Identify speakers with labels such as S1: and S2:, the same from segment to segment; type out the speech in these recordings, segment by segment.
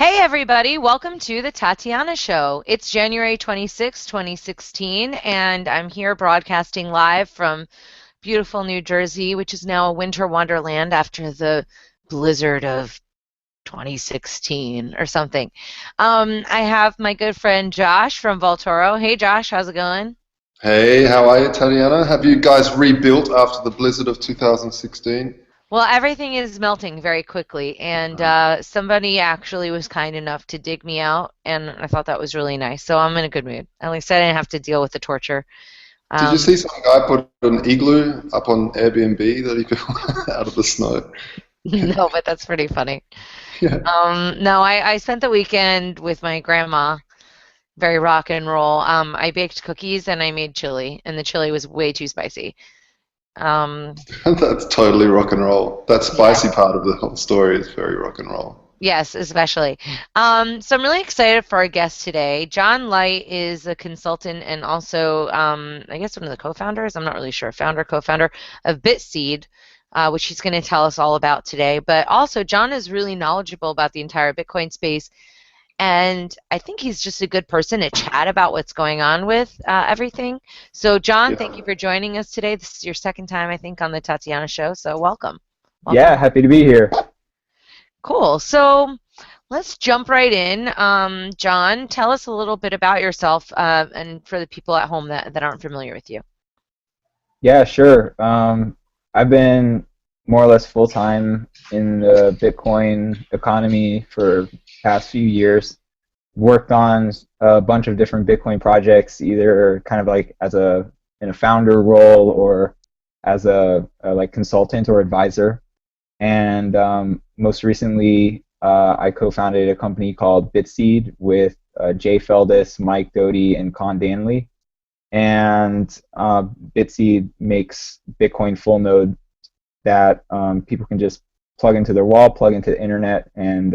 S1: Hey everybody, welcome to the Tatiana Show. It's January 26, 2016, and I'm here broadcasting live from beautiful New Jersey, which is now a winter wonderland after the blizzard of 2016 or something. I have my good friend Josh from Voltoro. Hey Josh, how's it going?
S2: Hey, how are you, Tatiana? Have you guys rebuilt after the blizzard of 2016?
S1: Well, everything is melting very quickly, and somebody actually was kind enough to dig me out, and I thought that was really nice. So I'm in a good mood. At least I didn't have to deal with the torture.
S2: Did you
S1: Um,
S2: see some guy put an igloo up on Airbnb that he built out of the snow?
S1: no, but that's pretty funny.
S2: Yeah.
S1: No, I spent the weekend with my grandma, very rock and roll. I baked cookies and I made chili, and the chili was way too spicy. Um,
S2: That's totally rock and roll. That
S1: yeah.
S2: spicy part of the whole story is very rock and roll.
S1: Yes, especially. So I'm really excited for our guest today. John Light is a consultant and also, I guess, one of the co-founders. I'm not really sure, founder, co-founder of Bitseed, which he's going to tell us all about today. But also, John is really knowledgeable about the entire Bitcoin space, and I think he's just a good person to chat about what's going on with everything. So, John, thank you
S2: Yeah.
S1: for joining us today. This is your second time, I think, on the Tatiana Show. So, welcome. Welcome
S3: Yeah,
S1: back.
S3: happy to be here.
S1: Cool. So let's jump right in. John, tell us a little bit about yourself and for the people at home that aren't familiar with you.
S3: Yeah, sure. I've been more or less full time in the Bitcoin economy for past few years. Worked on a bunch of different Bitcoin projects, either kind of like as a in a founder role or as a like consultant or advisor. And most recently, I co-founded a company called Bitseed with Jay Feldis, Mike Doty, and Con Danley. And Bitseed makes Bitcoin full node that people can just plug into their wall, plug into the internet, and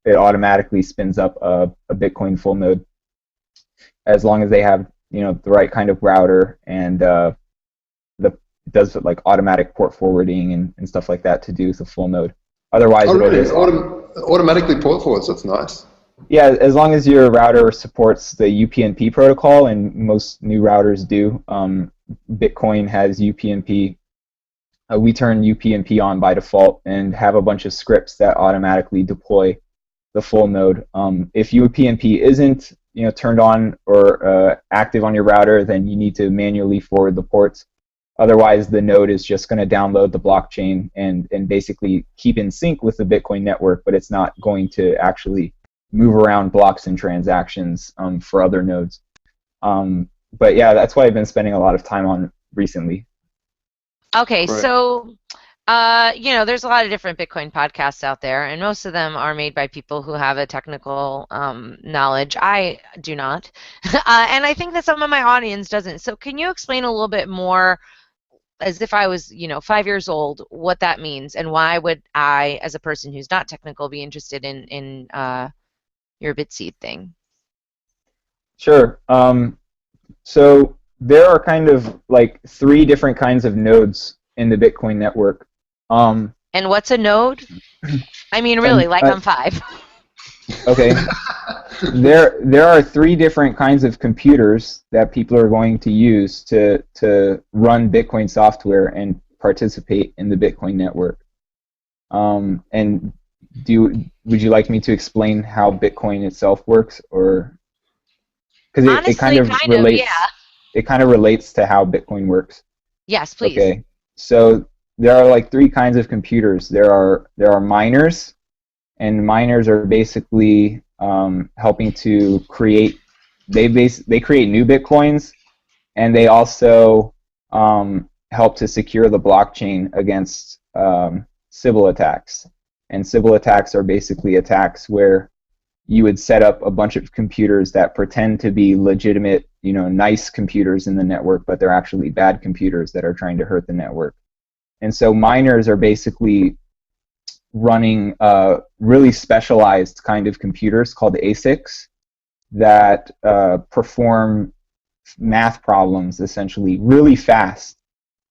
S3: it automatically spins up a Bitcoin full node as long as they have the right kind of router and it does like automatic port forwarding and stuff like that to do with the full node. Otherwise,
S2: Oh,
S3: it'll
S2: really?
S3: just
S2: Automatically port forwards. That's nice.
S3: yeah, as long as your router supports the UPnP protocol, and most new routers do. Bitcoin has UPnP. We turn UPnP on by default and have a bunch of scripts that automatically deploy the full node. If UPnP isn't turned on or active on your router, then you need to manually forward the ports. Otherwise, the node is just going to download the blockchain and basically keep in sync with the Bitcoin network, but it's not going to actually move around blocks and transactions for other nodes. But yeah, that's what I've been spending a lot of time on recently.
S1: Okay,
S2: Great.
S1: so there's a lot of different Bitcoin podcasts out there, and most of them are made by people who have a technical knowledge. I do not, and I think that some of my audience doesn't. So can you explain a little bit more, as if I was, 5 years old, what that means, and why would I, as a person who's not technical, be interested in your Bitseed thing?
S3: Sure. So there are kind of like three different kinds of nodes in the Bitcoin network. Um,
S1: And what's a node? I mean, really,
S3: and
S1: like I'm five.
S3: okay, there are three different kinds of computers that people are going to use to run Bitcoin software and participate in the Bitcoin network. And would you like me to explain how Bitcoin itself works, or because it kind
S1: Honestly,
S3: of
S1: kind of, yeah.
S3: relates to how Bitcoin works.
S1: Yes, please.
S3: Okay, so there are like three kinds of computers. There are miners, and miners are basically helping to create. They create new bitcoins, and they also help to secure the blockchain against Sybil attacks. And Sybil attacks are basically attacks where you would set up a bunch of computers that pretend to be legitimate, nice computers in the network, but they're actually bad computers that are trying to hurt the network. And so miners are basically running really specialized kind of computers called ASICs that perform math problems essentially really fast.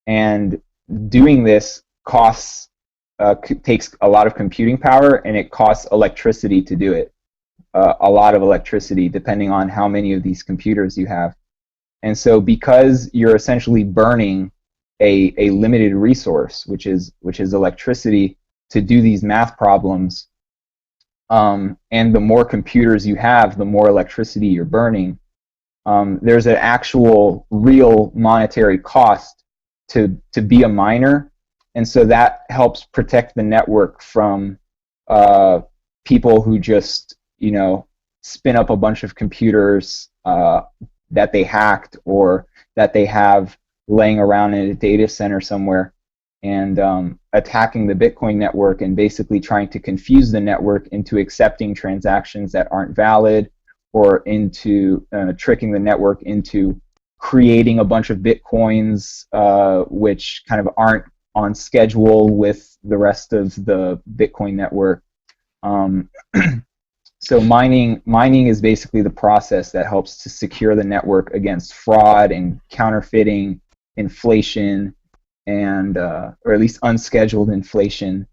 S3: And doing this costs takes a lot of computing power, and it costs electricity to do it. A lot of electricity, depending on how many of these computers you have. And so because you're essentially burning a limited resource, which is electricity, to do these math problems, and the more computers you have, the more electricity you're burning, there's an actual real monetary cost to be a miner, and so that helps protect the network from people who just spin up a bunch of computers that they hacked or that they have laying around in a data center somewhere, and attacking the Bitcoin network and basically trying to confuse the network into accepting transactions that aren't valid, or into tricking the network into creating a bunch of Bitcoins which kind of aren't on schedule with the rest of the Bitcoin network. So mining is basically the process that helps to secure the network against fraud and counterfeiting, inflation, and or at least unscheduled inflation,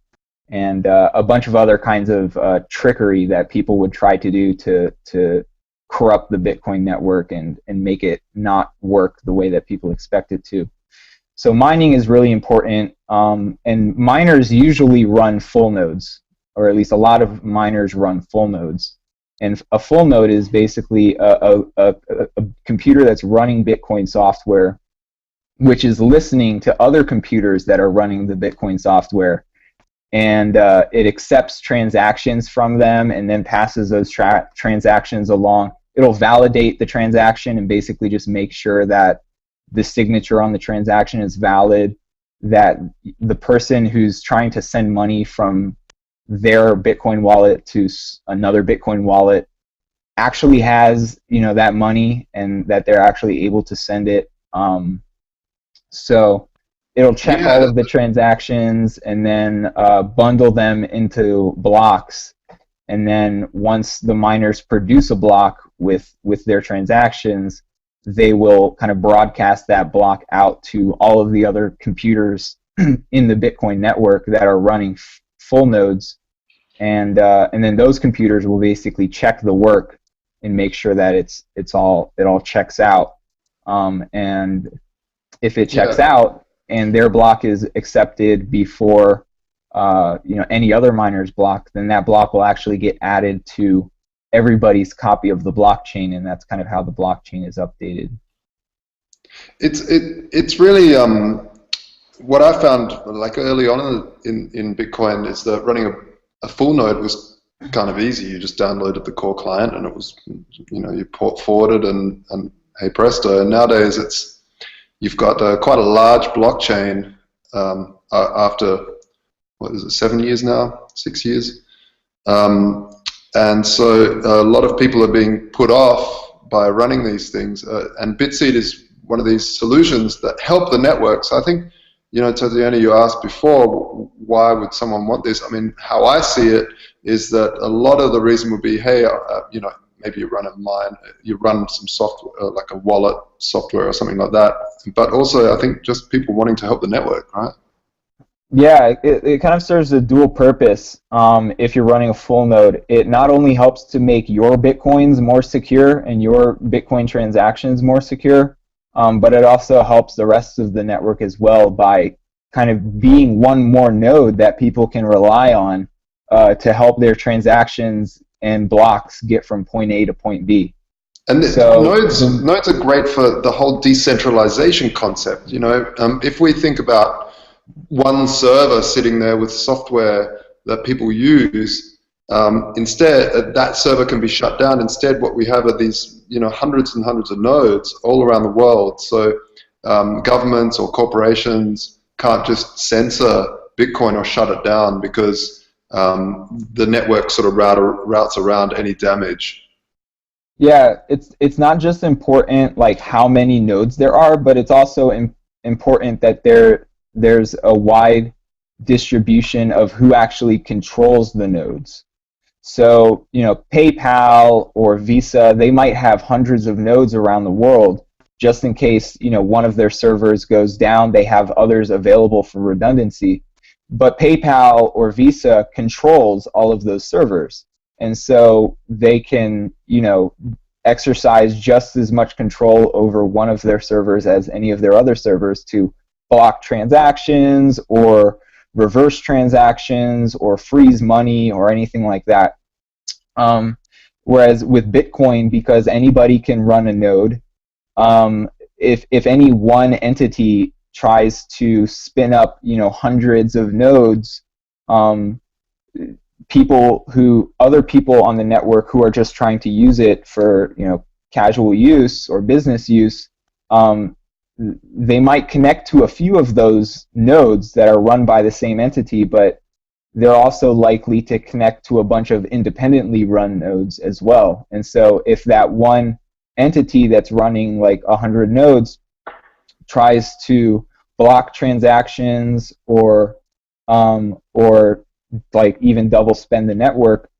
S3: and a bunch of other kinds of trickery that people would try to do to corrupt the Bitcoin network and make it not work the way that people expect it to. So mining is really important, and miners usually run full nodes, or at least a lot of miners run full nodes. And a full node is basically a computer that's running Bitcoin software, which is listening to other computers that are running the Bitcoin software, and it accepts transactions from them and then passes those transactions along. It'll validate the transaction and basically just make sure that the signature on the transaction is valid, that the person who's trying to send money from their Bitcoin wallet to another Bitcoin wallet actually has that money, and that they're actually able to send it. So it'll check all of the transactions and then bundle them into blocks, and then once the miners produce a block with their transactions, they will kind of broadcast that block out to all of the other computers in the Bitcoin network that are running full nodes, and then those computers will basically check the work and make sure that it all checks out, and if it checks out and their block is accepted before any other miner's block, then that block will actually get added to everybody's copy of the blockchain, and that's kind of how the blockchain is updated.
S2: It's really what I found like early on in Bitcoin is that running a full node was kind of easy. You just downloaded the core client and it was you port forwarded and hey presto. And nowadays you've got quite a large blockchain after, what is it, 7 years now, 6 years? And so a lot of people are being put off by running these things, and Bitseed is one of these solutions that help the network. So I think, Tatiana, you asked before, why would someone want this? I mean, how I see it is that a lot of the reason would be, hey, maybe you run some software, like a wallet software or something like that. But also, I think just people wanting to help the network, right?
S3: Yeah, it kind of serves a dual purpose. If you're running a full node, it not only helps to make your Bitcoins more secure and your Bitcoin transactions more secure, but it also helps the rest of the network as well by kind of being one more node that people can rely on to help their transactions and blocks get from point A to point B.
S2: And nodes are great for the whole decentralization concept. If we think about one server sitting there with software that people use, instead that server can be shut down. Instead, what we have are these hundreds and hundreds of nodes all around the world. So governments or corporations can't just censor Bitcoin or shut it down because the network sort of routes around any damage.
S3: Yeah, it's not just important like how many nodes there are, but it's also important that there's a wide distribution of who actually controls the nodes. So, PayPal or Visa, they might have hundreds of nodes around the world. Just in case, one of their servers goes down, they have others available for redundancy. but PayPal or Visa controls all of those servers, and so they can, exercise just as much control over one of their servers as any of their other servers to block transactions or reverse transactions or freeze money or anything like that. Whereas with Bitcoin, because anybody can run a node, if any one entity tries to spin up, hundreds of nodes, other people on the network who are just trying to use it for, casual use or business use, they might connect to a few of those nodes that are run by the same entity, but they're also likely to connect to a bunch of independently run nodes as well. And so if that one entity that's running like 100 nodes tries to block transactions or like even double spend the network,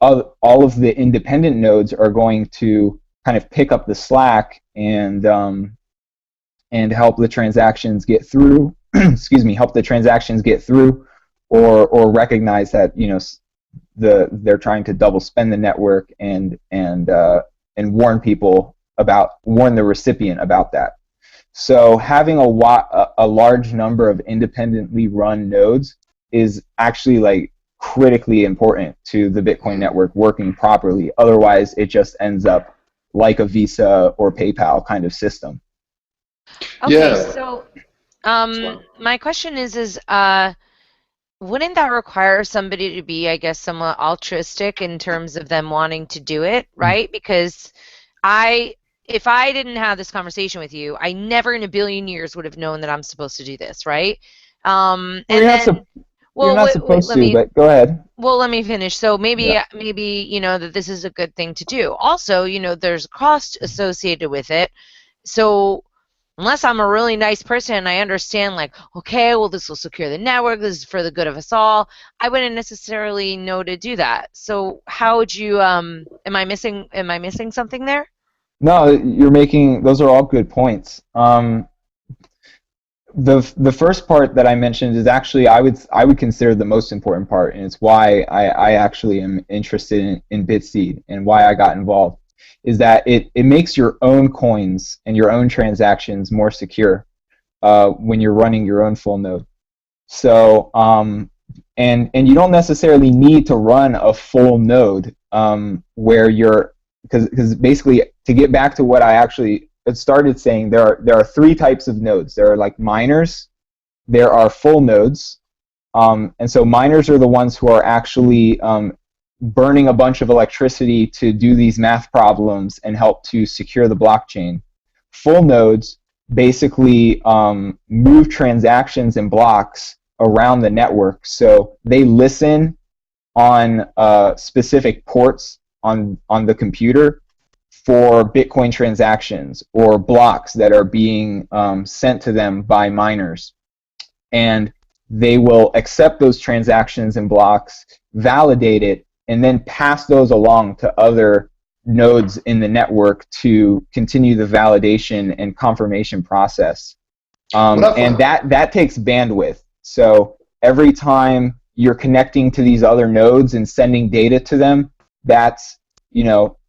S3: all of the independent nodes are going to kind of pick up the slack and help the transactions get through. Excuse me, help the transactions get through, or recognize that they're trying to double spend the network and warn the recipient about that. So having a large number of independently run nodes is actually like critically important to the Bitcoin network working properly. Otherwise, it just ends up like a Visa or PayPal kind of system.
S1: Okay,
S2: Yeah.
S1: so my question is wouldn't that require somebody to be, I guess, somewhat altruistic in terms of them wanting to do it, right? Because if I didn't have this conversation with you, I never in a billion years would have known that I'm supposed to do this, right?
S3: Well,
S1: Well,
S3: you're not supposed to, but go ahead.
S1: Well, let me finish. So maybe,
S3: Yeah.
S1: that this is a good thing to do. Also, there's a cost associated with it. So unless I'm a really nice person and I understand, like, okay, well, this will secure the network, this is for the good of us all, I wouldn't necessarily know to do that. So how would you, am I missing something there?
S3: No, those are all good points. The first part that I mentioned is actually I would consider the most important part, and it's why I actually am interested in Bitseed and why I got involved, is that it makes your own coins and your own transactions more secure when you're running your own full node. So and you don't necessarily need to run a full node where you're, because basically, to get back to what I actually started saying, there are three types of nodes. There are like miners, there are full nodes, and so miners are the ones who are actually burning a bunch of electricity to do these math problems and help to secure the blockchain. Full nodes basically move transactions and blocks around the network, so they listen on specific ports on the computer for Bitcoin transactions or blocks that are being sent to them by miners. And they will accept those transactions and blocks, validate it, and then pass those along to other nodes in the network to continue the validation and confirmation process. And that takes bandwidth. So every time you're connecting to these other nodes and sending data to them, that's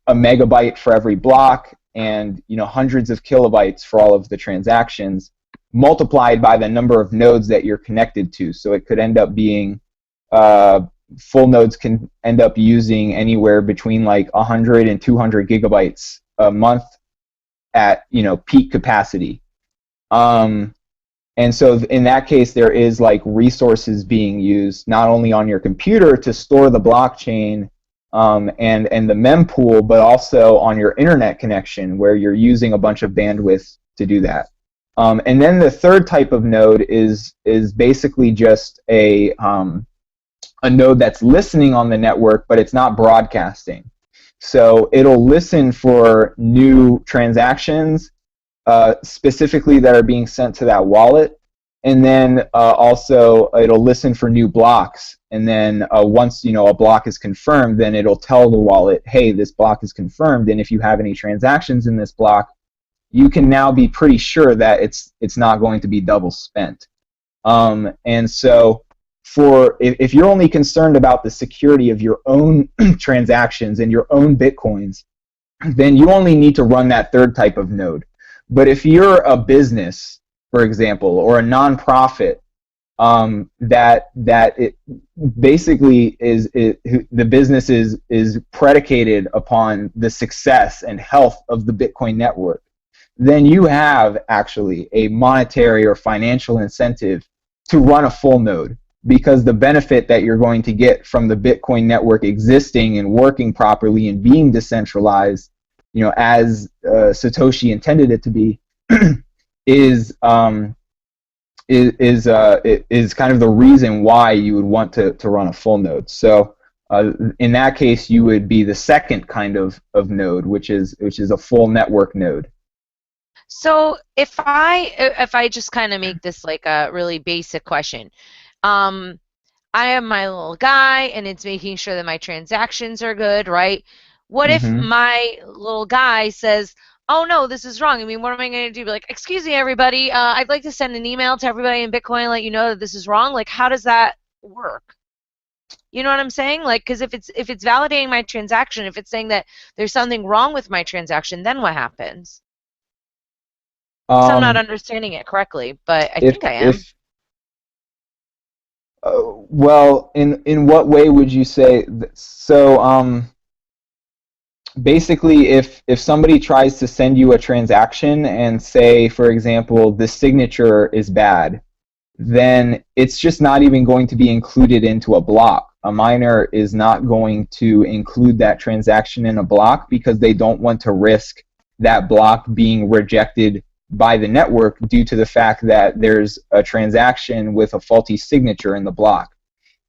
S3: a megabyte for every block, and hundreds of kilobytes for all of the transactions, multiplied by the number of nodes that you're connected to. So it could end up being full nodes can end up using anywhere between like 100 and 200 gigabytes a month at peak capacity. And so in that case, there is like resources being used not only on your computer to store the blockchain and the mempool, but also on your internet connection, where you're using a bunch of bandwidth to do that. And then the third type of node is basically just a node that's listening on the network, but it's not broadcasting. So it'll listen for new transactions, specifically that are being sent to that wallet, and then also it'll listen for new blocks. And then once a block is confirmed, then it'll tell the wallet, hey, this block is confirmed, and if you have any transactions in this block, you can now be pretty sure that it's not going to be double spent. And so if you're only concerned about the security of your own transactions and your own Bitcoins, then you only need to run that third type of node. But if you're a business, for example, or a nonprofit, that it basically the business is predicated upon the success and health of the Bitcoin network, then you have actually a monetary or financial incentive to run a full node, because the benefit that you're going to get from the Bitcoin network existing and working properly and being decentralized, as Satoshi intended it to be, is is kind of the reason why you would want to run a full node. So in that case, you would be the second kind of node, which is a full network node.
S1: So if I just kind of make this like a really basic question, um, I am my little guy and it's making sure that my transactions are good, right? What if
S3: Mm-hmm.
S1: my little guy says, "Oh no, this is wrong"? I mean, what am I going to do? Be like, "Excuse me, everybody. I'd like to send an email to everybody in Bitcoin and let you know that this is wrong." Like, how does that work? You know what I'm saying? Like, because if it's validating my transaction, if it's saying that there's something wrong with my transaction, then what happens? Unless I'm not
S3: Um,
S1: understanding it correctly, but I
S3: if
S1: think I am.
S3: if well, in what way would you say? So basically, if somebody tries to send you a transaction and say, for example, the signature is bad, then it's just not even going to be included into a block. A miner is not going to include that transaction in a block because they don't want to risk that block being rejected by the network due to the fact that there's a transaction with a faulty signature in the block.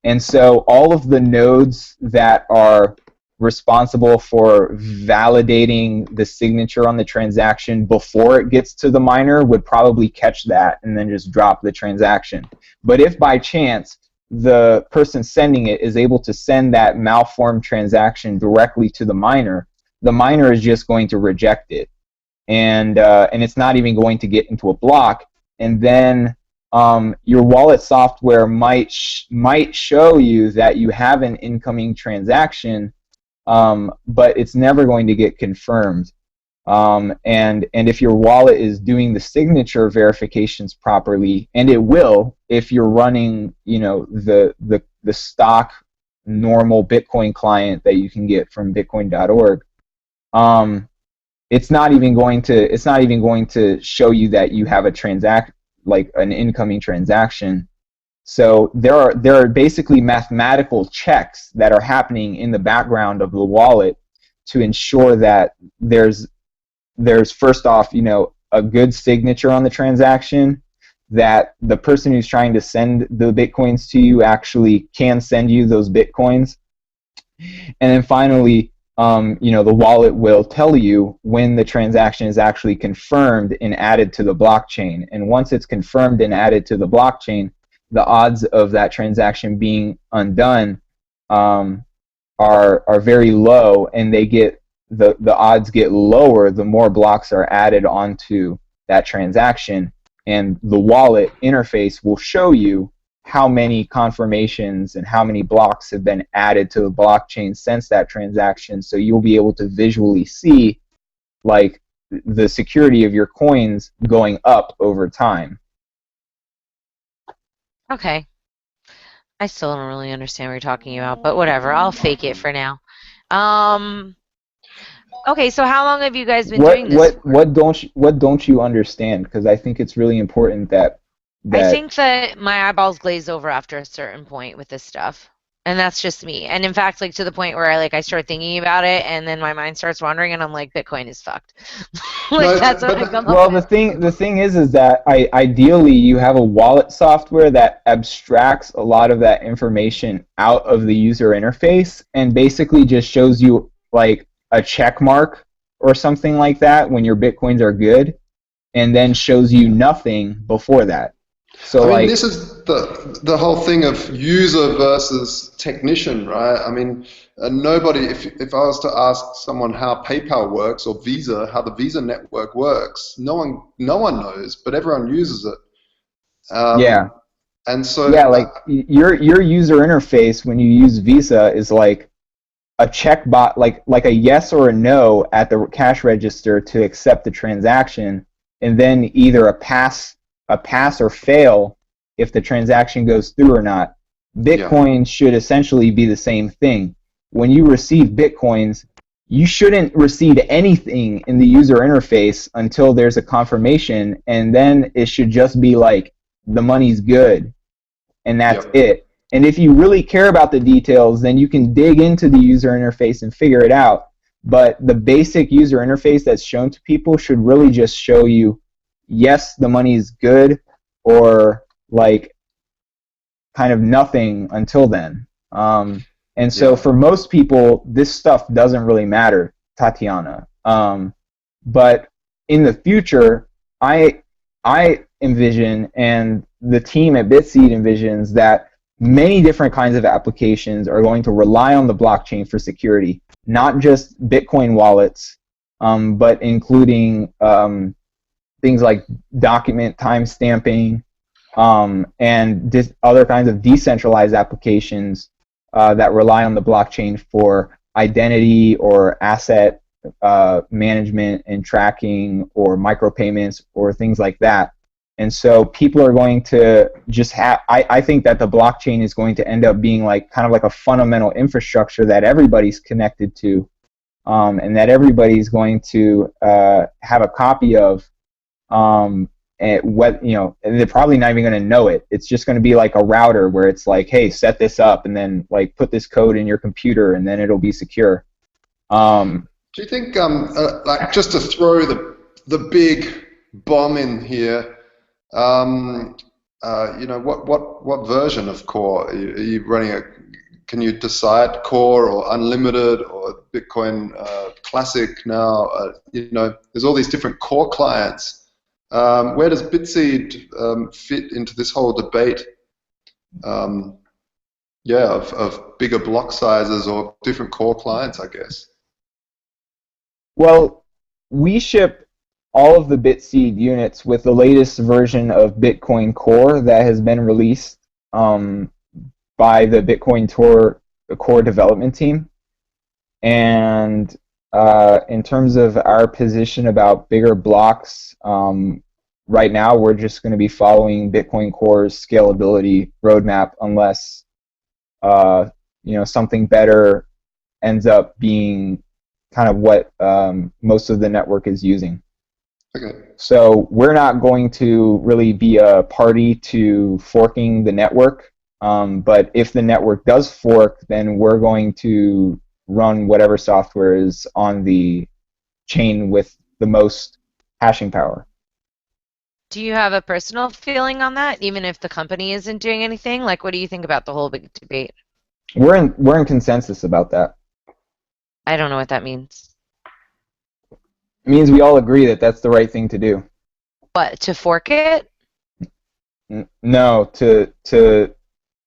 S3: And so all of the nodes that are responsible for validating the signature on the transaction before it gets to the miner would probably catch that and then just drop the transaction. But if by chance the person sending it is able to send that malformed transaction directly to the miner is just going to reject it, and it's not even going to get into a block. And then your wallet software might show you that you have an incoming transaction, but it's never going to get confirmed. And if your wallet is doing the signature verifications properly, and it will if you're running, the stock normal Bitcoin client that you can get from Bitcoin.org, it's not even going to show you that you have like an incoming transaction. So there are basically mathematical checks that are happening in the background of the wallet to ensure that there's first off, a good signature on the transaction, that the person who's trying to send the Bitcoins to you actually can send you those Bitcoins. And then finally, the wallet will tell you when the transaction is actually confirmed and added to the blockchain. And once it's confirmed and added to the blockchain, the odds of that transaction being undone are very low, and the odds get lower the more blocks are added onto that transaction. And the wallet interface will show you how many confirmations and how many blocks have been added to the blockchain since that transaction. So you'll be able to visually see like the security of your coins going up over time.
S1: Okay. I still don't really understand what you're talking about, but whatever. I'll fake it for now. Um, okay, so how long have you guys been
S3: What
S1: doing this
S3: what
S1: for?
S3: what don't you understand? Because I think it's really important that
S1: I
S3: that
S1: think that my eyeballs glaze over after a certain point with this stuff. And that's just me. And in fact, like to the point where I start thinking about it and then my mind starts wandering and I'm like, Bitcoin is fucked. Like
S2: No,
S1: that's what I come up
S3: Well,
S1: with.
S3: the thing is that ideally you have a wallet software that abstracts a lot of that information out of the user interface and basically just shows you like a check mark or something like that when your Bitcoins are good, and then shows you nothing before that. So
S2: I mean,
S3: like,
S2: this is the whole thing of user versus technician, right? I mean, nobody. If I was to ask someone how PayPal works or Visa, how the Visa network works, no one knows, but everyone uses it.
S3: yeah,
S2: Um, And so,
S3: Yeah, like your user interface when you use Visa is like a checkbox, like a yes or a no at the cash register to accept the transaction, and then either a pass or fail if the transaction goes through or not.
S2: yeah,
S3: Bitcoin should essentially be the same thing. When you receive Bitcoins, you shouldn't receive anything in the user interface until there's a confirmation, and then it should just be like the money's good and
S2: yeah,
S3: that's it. And if you really care about the details, then you can dig into the user interface and figure it out. But the basic user interface that's shown to people should really just show you, yes, the money is good, or like kind of nothing until then. And so
S2: yeah,
S3: for most people, this stuff doesn't really matter, Tatiana. But in the future, I I envision, and the team at Bitseed envisions, that many different kinds of applications are going to rely on the blockchain for security, not just Bitcoin wallets, but including things like document timestamping, and other kinds of decentralized applications that rely on the blockchain for identity or asset management and tracking, or micropayments, or things like that. And so people are going to just have, I think that the blockchain is going to end up being like kind of like a fundamental infrastructure that everybody's connected to, and that everybody's going to have a copy of, and what, and they're probably not even going to know it. It's just going to be like a router where it's like, hey, set this up, and then like put this code in your computer, and then it'll be secure.
S2: Do you think, like, just to throw the big bomb in here, what version of Core are you running? Can you decide Core or Unlimited or Bitcoin Classic now? There's all these different Core clients. Where does Bitseed fit into this whole debate? Of bigger block sizes or different Core clients, I guess.
S3: Well, we ship all of the Bitseed units with the latest version of Bitcoin Core that has been released by the Bitcoin Core development team. And in terms of our position about bigger blocks, right now we're just going to be following Bitcoin Core's scalability roadmap, unless something better ends up being kind of what most of the network is using.
S2: Okay.
S3: So we're not going to really be a party to forking the network, but if the network does fork, then we're going to run whatever software is on the chain with the most hashing power.
S1: Do you have a personal feeling on that, even if the company isn't doing anything? Like, what do you think about the whole big debate?
S3: We're in consensus about that.
S1: I don't know what that means.
S3: It means we all agree that that's the right thing to do.
S1: What, to fork it?
S3: No, to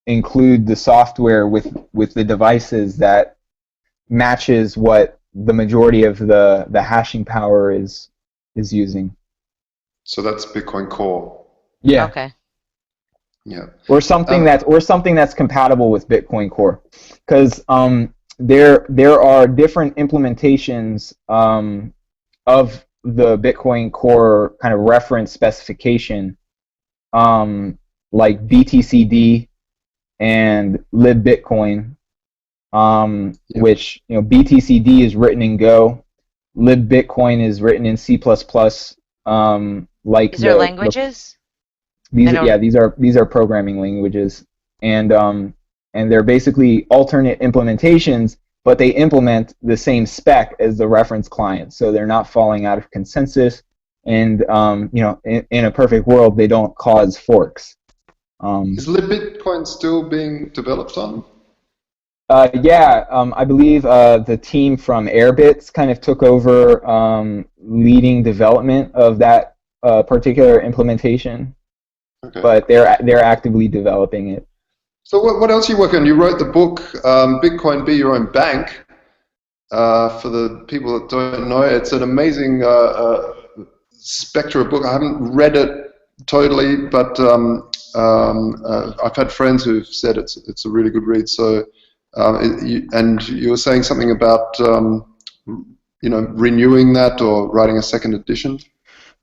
S3: include the software with the devices that matches what the majority of the hashing power is using.
S2: So that's Bitcoin Core.
S3: Yeah.
S1: Okay.
S2: Yeah.
S3: Or something that's compatible with Bitcoin Core, because there are different implementations of the Bitcoin Core kind of reference specification, like BTCD and LibBitcoin, which BTCD is written in Go, LibBitcoin is written in C++. Like
S1: Is there languages?
S3: these are programming languages, and they're basically alternate implementations, but they implement the same spec as the reference client, so they're not falling out of consensus, and in a perfect world, they don't cause forks.
S2: Is LibBitcoin still being developed on?
S3: I believe the team from Airbits kind of took over leading development of that particular implementation.
S2: Okay.
S3: But they're actively developing it.
S2: So what else are you working on? You wrote the book, Bitcoin Be Your Own Bank. For the people that don't know, it's an amazing spectre of book. I haven't read it totally. But I've had friends who've said it's a really good read. So, and you were saying something about renewing that or writing a second edition.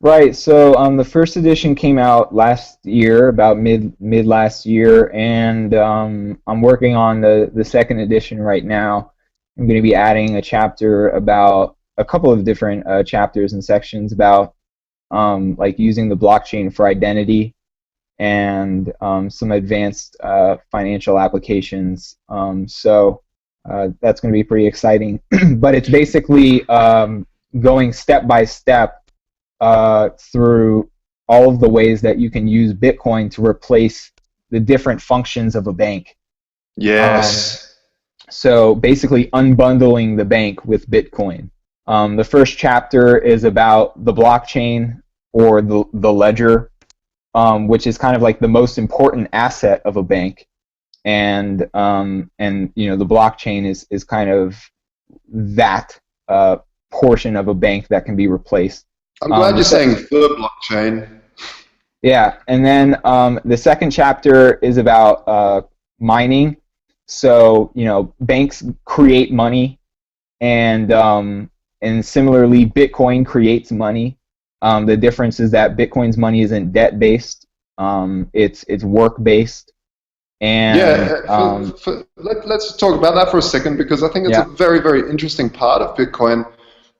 S3: Right. So the first edition came out last year, about mid last year, and I'm working on the second edition right now. I'm going to be adding a chapter about a couple of different chapters and sections about like using the blockchain for identity and some advanced financial applications. So that's going to be pretty exciting. But it's basically going step by step through all of the ways that you can use Bitcoin to replace the different functions of a bank.
S2: Yes.
S3: So basically unbundling the bank with Bitcoin. The first chapter is about the blockchain or the ledger, which is kind of like the most important asset of a bank. And the blockchain is kind of that portion of a bank that can be replaced.
S2: I'm glad you're saying the blockchain.
S3: Yeah, and then the second chapter is about mining. So banks create money, and similarly, Bitcoin creates money. The difference is that Bitcoin's money isn't debt based; it's work based. And
S2: yeah, let's talk about that for a second, because I think it's a very, very interesting part of Bitcoin.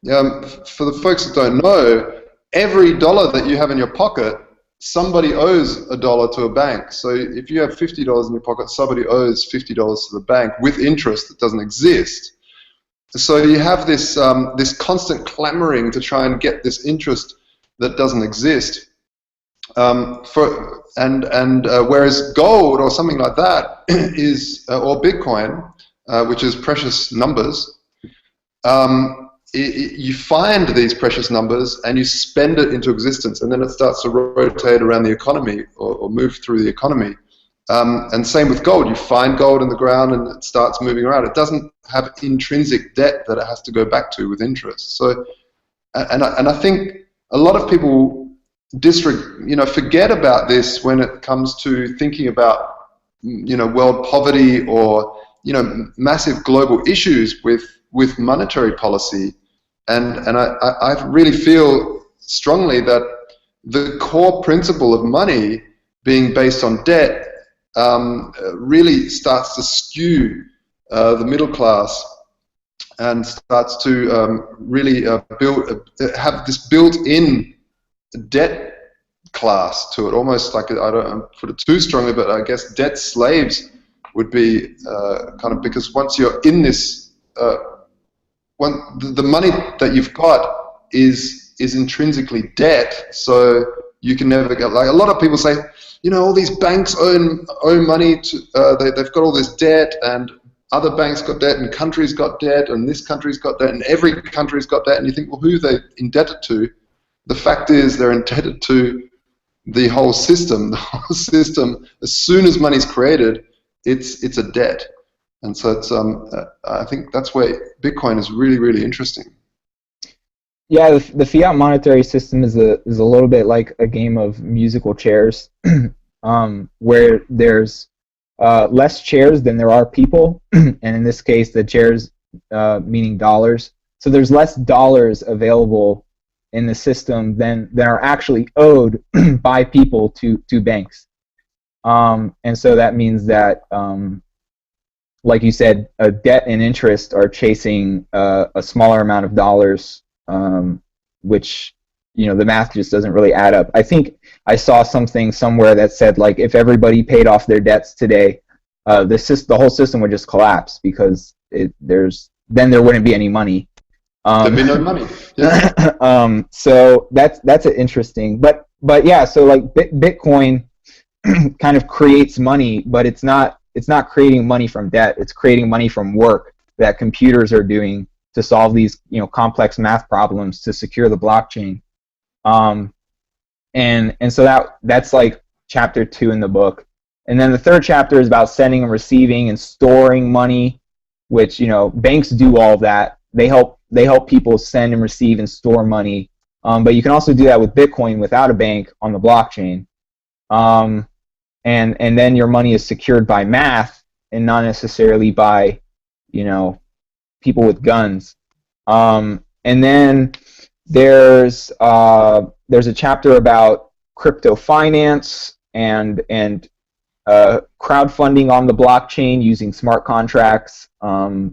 S2: For the folks that don't know, every dollar that you have in your pocket, somebody owes a dollar to a bank. So if you have $50 in your pocket, somebody owes $50 to the bank with interest that doesn't exist. So you have this this constant clamoring to try and get this interest that doesn't exist. Whereas gold or something like that is, or Bitcoin, which is precious numbers, you find these precious numbers and you spend it into existence, and then it starts to rotate around the economy or move through the economy. And same with gold. You find gold in the ground and it starts moving around. It doesn't have intrinsic debt that it has to go back to with interest. So, and I think a lot of people forget about this when it comes to thinking about world poverty or massive global issues with monetary policy, and I really feel strongly that the core principle of money being based on debt really starts to skew the middle class and starts to really have this built-in debt class to it, almost like, I don't put it too strongly, but I guess debt slaves would be kind of, because once you're in this, the money that you've got is intrinsically debt, so you can never get, like a lot of people say, all these banks owe money to, they've got all this debt, and other banks got debt, and countries got debt, and this country's got debt, and every country's got debt, and you think, well, who are they indebted to? The fact is they're indebted to the whole system. The whole system, as soon as money's created, it's a debt. And so it's I think that's where Bitcoin is really, really interesting.
S3: Yeah, the fiat monetary system is a little bit like a game of musical chairs, where there's less chairs than there are people, and in this case, the chairs meaning dollars. So there's less dollars available in the system than are actually owed by people to banks. And so that means that, like you said, debt and interest are chasing a smaller amount of dollars, which, the math just doesn't really add up. I think I saw something somewhere that said, like, if everybody paid off their debts today, the whole system would just collapse, because then there wouldn't be any money.
S2: There'd be no money. Yeah.
S3: So that's interesting, but yeah. So like Bitcoin kind of creates money, but it's not creating money from debt. It's creating money from work that computers are doing to solve these complex math problems to secure the blockchain. And so that's like chapter 2 in the book, and then the third chapter is about sending and receiving and storing money, which banks do all of that. They help people send and receive and store money But you can also do that with Bitcoin without a bank on the blockchain. And then your money is secured by math and not necessarily by, people with guns. And then there's a chapter about crypto finance and crowdfunding on the blockchain using smart contracts,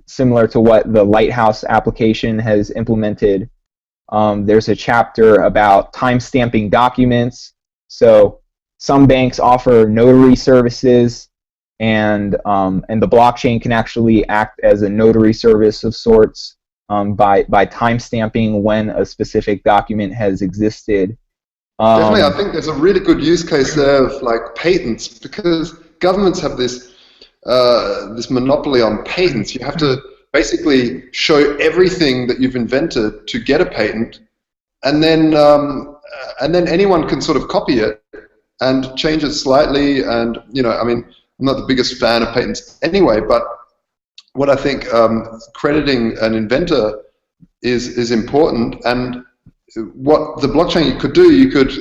S3: similar to what the Lighthouse application has implemented. There's a chapter about timestamping documents. So some banks offer notary services, and the blockchain can actually act as a notary service of sorts by timestamping when a specific document has existed.
S2: Definitely, I think there's a really good use case there of like patents, because governments have this monopoly on patents. You have to basically show everything that you've invented to get a patent, and then anyone can sort of copy it and change it slightly. And I mean, I'm not the biggest fan of patents anyway, but what I think crediting an inventor is important. And what the blockchain could do, you could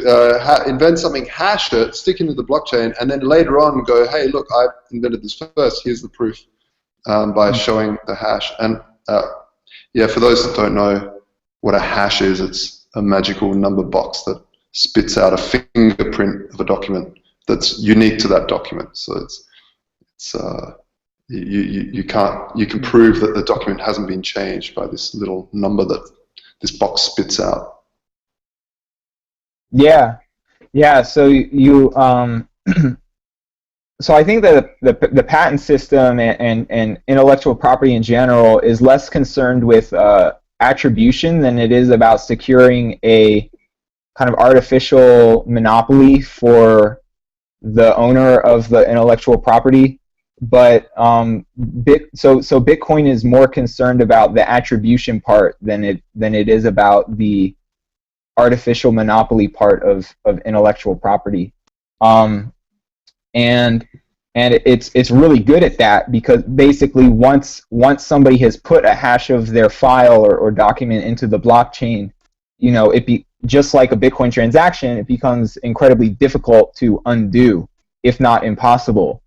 S2: invent something, hash it, stick into the blockchain, and then later on go, hey, look, I invented this first. Here's the proof by showing the hash. And yeah, for those that don't know what a hash is, it's a magical number box that spits out a fingerprint of a document that's unique to that document. So you can prove that the document hasn't been changed by this little number that this box spits out.
S3: Yeah. So so I think that the patent system and intellectual property in general is less concerned with attribution than it is about securing a kind of artificial monopoly for the owner of the intellectual property. But so Bitcoin is more concerned about the attribution part than it is about the artificial monopoly part of intellectual property. And it's really good at that, because basically once somebody has put a hash of their file or document into the blockchain, just like a Bitcoin transaction, it becomes incredibly difficult to undo, if not impossible.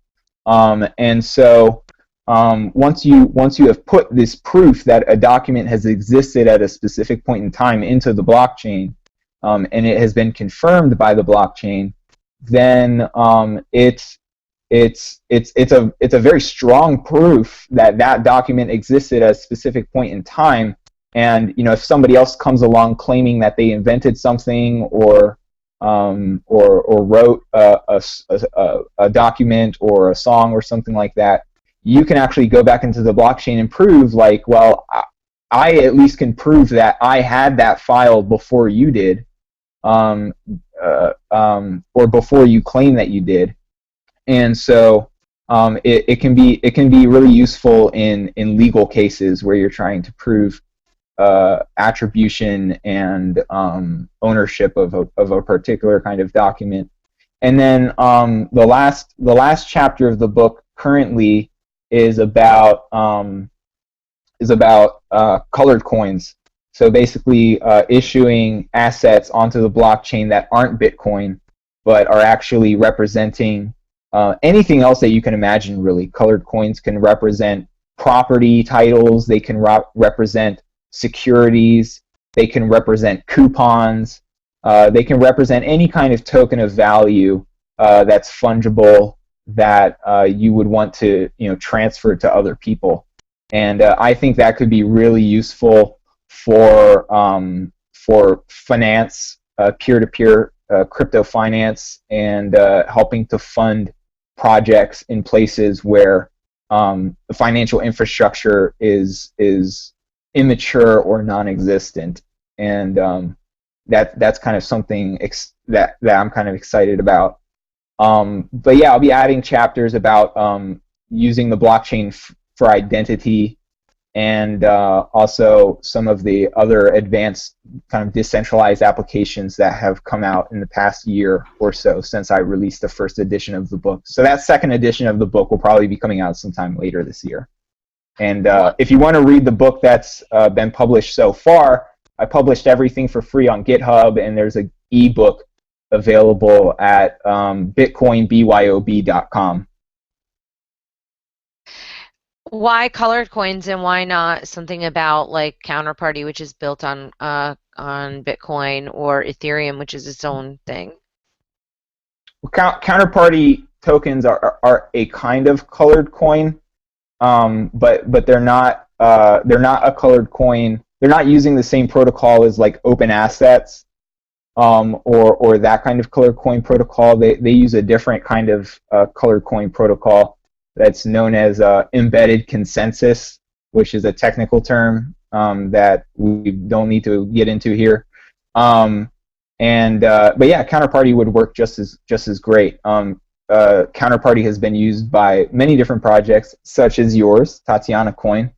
S3: And so once you have put this proof that a document has existed at a specific point in time into the blockchain, and it has been confirmed by the blockchain, then it's a very strong proof that that document existed at a specific point in time. And if somebody else comes along claiming that they invented something or wrote a document or a song or something like that, you can actually go back into the blockchain and prove, like, well, I at least can prove that I had that file before you did, or before you claim that you did. And so it can be really useful in legal cases where you're trying to prove attribution and ownership of a particular kind of document. And then the last chapter of the book currently is about colored coins. So basically issuing assets onto the blockchain that aren't Bitcoin, but are actually representing anything else that you can imagine, really. Colored coins can represent property titles, they can represent securities, they can represent coupons, they can represent any kind of token of value that's fungible, that you would want to transfer to other people. And I think that could be really useful for finance, peer-to-peer crypto finance, and helping to fund projects in places where the financial infrastructure is immature or non-existent. And that's kind of something that I'm kind of excited about. But yeah, I'll be adding chapters about using the blockchain for identity, and also some of the other advanced kind of decentralized applications that have come out in the past year or so since I released the first edition of the book. So that second edition of the book will probably be coming out sometime later this year. And if you want to read the book that's been published so far, I published everything for free on GitHub, and there's an ebook available at bitcoinbyob.com.
S1: Why colored coins and why not something about like Counterparty, which is built on Bitcoin, or Ethereum, which is its own thing?
S3: Counterparty tokens are a kind of colored coin, but they're not a colored coin. They're not using the same protocol as like open assets, or that kind of colored coin protocol. They use a different kind of colored coin protocol that's known as embedded consensus, which is a technical term that we don't need to get into here. But yeah, Counterparty would work just as great. Counterparty has been used by many different projects, such as yours, Tatiana Coin,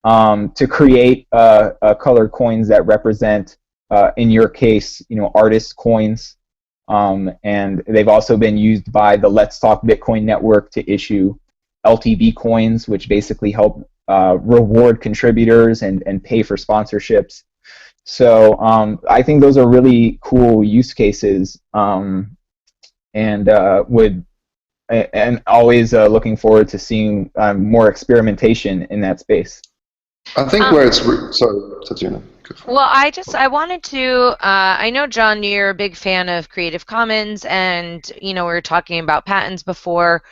S3: to create colored coins that represent, in your case, artist coins. And they've also been used by the Let's Talk Bitcoin network to issue LTB coins, which basically help reward contributors and pay for sponsorships. So I think those are really cool use cases, and always looking forward to seeing more experimentation in that space.
S2: I think where it's sorry, Tatiana.
S1: Well, I wanted to, I know, John, you're a big fan of Creative Commons, and, we were talking about patents before.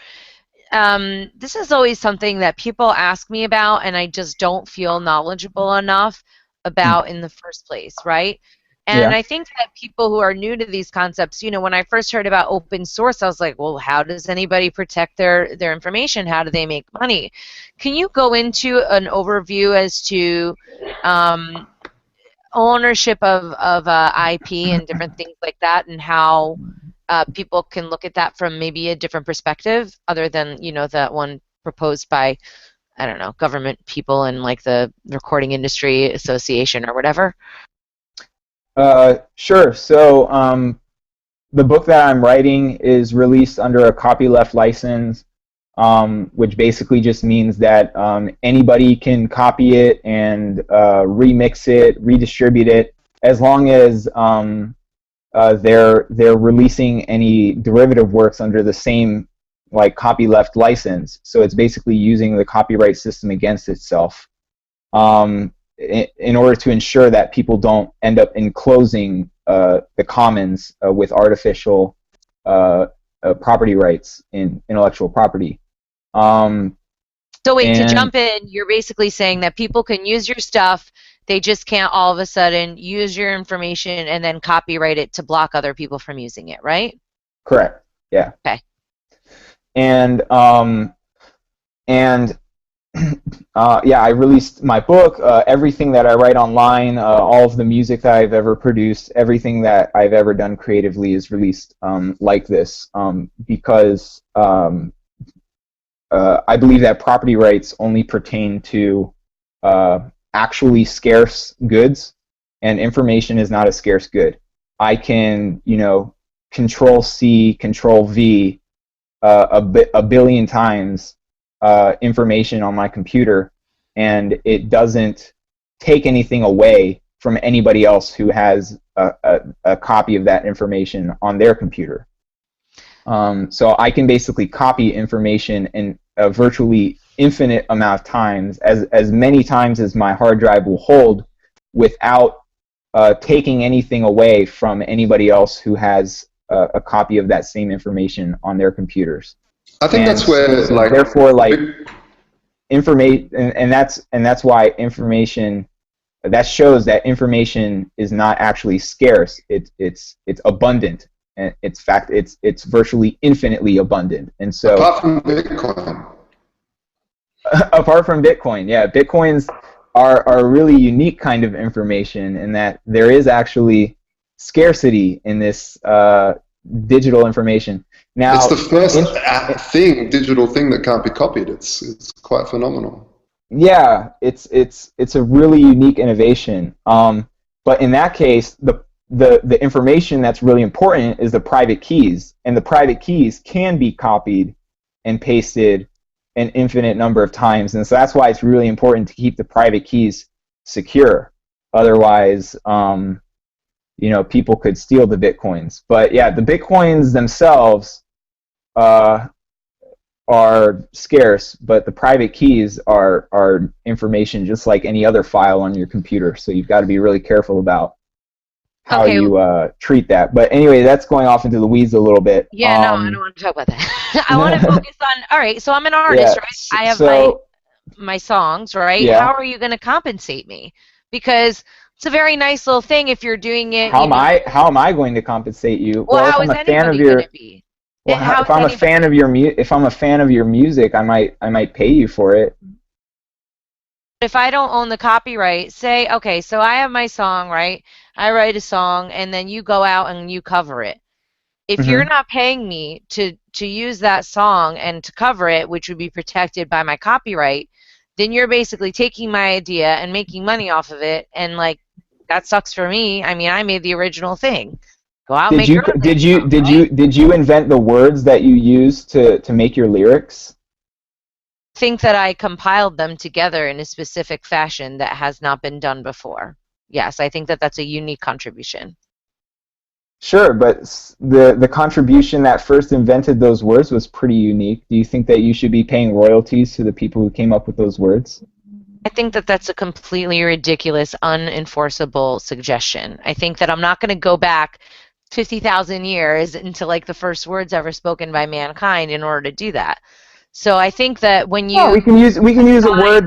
S1: This is always something that people ask me about, and I just don't feel knowledgeable enough about in the first place, right? And
S3: Yeah.
S1: I think that people who are new to these concepts, when I first heard about open source, I was like, well, how does anybody protect their information? How do they make money? Can you go into an overview as to ownership of IP and different things like that, and how people can look at that from maybe a different perspective other than, that one proposed by, I don't know, government people and like the Recording Industry Association or whatever?
S3: Sure. So the book that I'm writing is released under a copyleft license, which basically just means that anybody can copy it and remix it, redistribute it, as long as they're releasing any derivative works under the same like copyleft license. So it's basically using the copyright system against itself, in order to ensure that people don't end up enclosing the commons with artificial property rights in intellectual property.
S1: So wait, to jump in, you're basically saying that people can use your stuff, they just can't all of a sudden use your information and then copyright it to block other people from using it, right?
S3: Correct. Yeah.
S1: Okay.
S3: And yeah, I released my book. Everything that I write online, all of the music that I've ever produced, everything that I've ever done creatively is released like this, because I believe that property rights only pertain to actually scarce goods, and information is not a scarce good. I can, Control C, Control V a billion times information on my computer, and it doesn't take anything away from anybody else who has a copy of that information on their computer. So I can basically copy information in a virtually infinite amount of times, as many times as my hard drive will hold, without taking anything away from anybody else who has a copy of that same information on their computers.
S2: I think that's where,
S3: so therefore, information, and that's why information, that shows that information is not actually scarce. It's abundant. And it's virtually infinitely abundant. And so
S2: apart from Bitcoin.
S3: Apart from Bitcoin, yeah, Bitcoins are a really unique kind of information in that there is actually scarcity in this digital information. Now,
S2: it's the first digital thing that can't be copied. It's quite phenomenal.
S3: Yeah, it's a really unique innovation. But in that case, the information that's really important is the private keys, and the private keys can be copied and pasted an infinite number of times, and so that's why it's really important to keep the private keys secure. Otherwise, people could steal the Bitcoins. But yeah, the Bitcoins themselves uh, are scarce, but the private keys are information just like any other file on your computer. So you've got to be really careful about how
S1: Okay.
S3: you treat that. But anyway, that's going off into the weeds a little bit.
S1: Yeah, no, I don't want to talk about that. I want to focus on, all right, so I'm an artist,
S3: Yeah.
S1: right? I have
S3: So
S1: my songs, right? How
S3: yeah.
S1: are you going to compensate me? Because it's a very nice little thing if you're doing it,
S3: How am I going to compensate you?
S1: well,
S3: Well, if
S1: how
S3: I'm
S1: is
S3: a fan of
S1: anybody going to
S3: your
S1: be?
S3: well,
S1: How
S3: if
S1: is
S3: I'm a
S1: anybody?
S3: fan of if I'm a fan of your music, I might pay you for it.
S1: If I don't own the copyright, say, okay, so I have my song, right? I write a song and then you go out and you cover it. If you're
S3: Hmm.
S1: not paying me to use that song and to cover it, which would be protected by my copyright, then you're basically taking my idea and making money off of it, and like that sucks for me. I mean, I made the original thing. Go out and
S3: Did
S1: make
S3: you
S1: your own damn
S3: did you
S1: song,
S3: did
S1: right?
S3: you did you invent the words that you use to make your lyrics?
S1: Think that I compiled them together in a specific fashion that has not been done before. Yes, I think that that's a unique contribution.
S3: Sure, but the contribution that first invented those words was pretty unique. Do you think that you should be paying royalties to the people who came up with those words?
S1: I think that that's a completely ridiculous, unenforceable suggestion. I think that I'm not going to go back 50,000 years into like the first words ever spoken by mankind in order to do that. So I think that when
S3: Well,
S1: you
S3: we can use a
S1: assign,
S3: word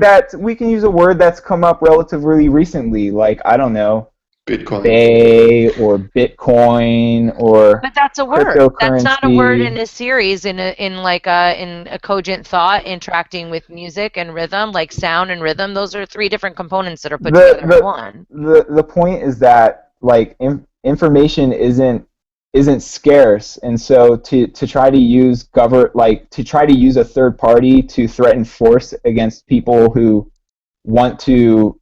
S3: that's come up relatively recently, like I don't know,
S2: Bitcoin.
S3: Bay or Bitcoin or
S1: but that's a word. That's not a word in
S3: cryptocurrency.
S1: a series in a cogent thought interacting with music and rhythm, like sound and rhythm. Those are three different components that are put
S3: the
S1: together in
S3: the
S1: one.
S3: the point is that like information isn't scarce, and so to try to use to try to use a third party to threaten force against people who want to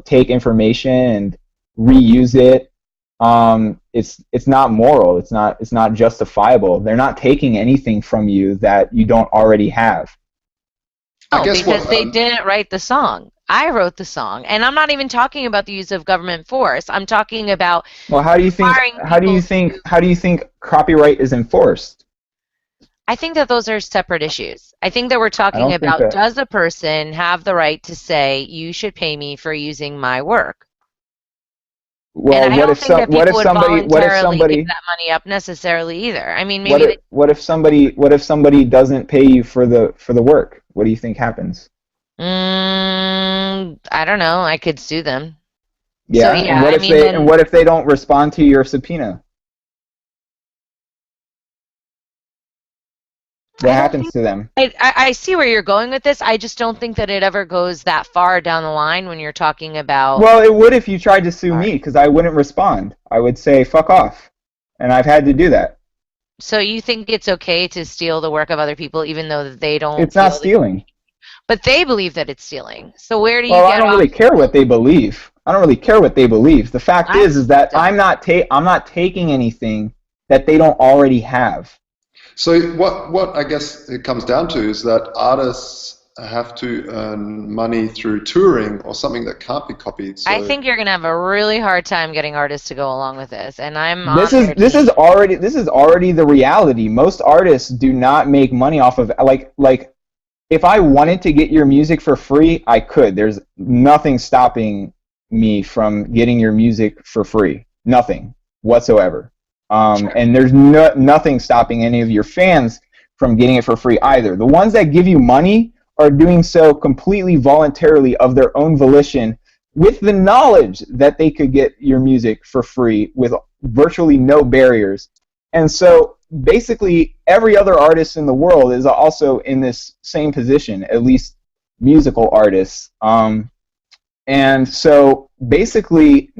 S3: take information and reuse it, it's not moral, it's not justifiable. They're not taking anything from you that you don't already have.
S2: I
S1: No,
S2: guess
S1: because
S2: what
S1: they didn't write the song. I wrote the song. And I'm not even talking about the use of government force. I'm talking about
S3: Well, how do you think
S1: requiring people to.
S3: copyright is enforced?
S1: I think that those are separate issues. I think that we're
S3: I
S1: talking
S3: don't think
S1: about,
S3: that.
S1: does a person have the right to say, you should pay me for using my work? And
S3: Well,
S1: I
S3: what
S1: don't
S3: if
S1: think that
S3: what
S1: people
S3: if
S1: would
S3: somebody
S1: voluntarily give that money up necessarily either. I mean, maybe they.
S3: what if somebody doesn't pay you for the work? What do you think happens?
S1: I don't know. I could sue them. So
S3: Yeah,
S1: yeah, I mean, then
S3: what if they don't respond to your subpoena? What
S1: I don't
S3: happens
S1: think
S3: to them?
S1: I see where you're going with this. I just don't think that it ever goes that far down the line when you're talking about
S3: Well, it would if you tried to sue me,
S1: art.
S3: because I wouldn't respond. I would say fuck off, and I've had to do that.
S1: So you think it's okay to steal the work of other people even though they don't
S3: It's not
S1: feel that,
S3: stealing.
S1: but they believe that it's stealing. So where do you
S3: Well, I
S1: get
S3: don't
S1: off?
S3: really care what they believe. I don't really care what they believe. The fact
S1: I
S3: is that
S1: don't.
S3: I'm not taking anything that they don't already have.
S2: So what I guess it comes down to is that artists have to earn money through touring or something that can't be copied.
S1: I
S2: So
S1: think you're gonna have a really hard time getting artists to go along with this, and I'm
S3: This
S1: on
S3: is
S1: their team.
S3: this is already the reality. Most artists do not make money off of like if I wanted to get your music for free, I could. There's nothing stopping me from getting your music for free. Nothing whatsoever.
S1: Sure.
S3: And there's nothing stopping any of your fans from getting it for free either. The ones that give you money are doing so completely voluntarily of their own volition with the knowledge that they could get your music for free with virtually no barriers. And so basically every other artist in the world is also in this same position, at least musical artists. And so basically,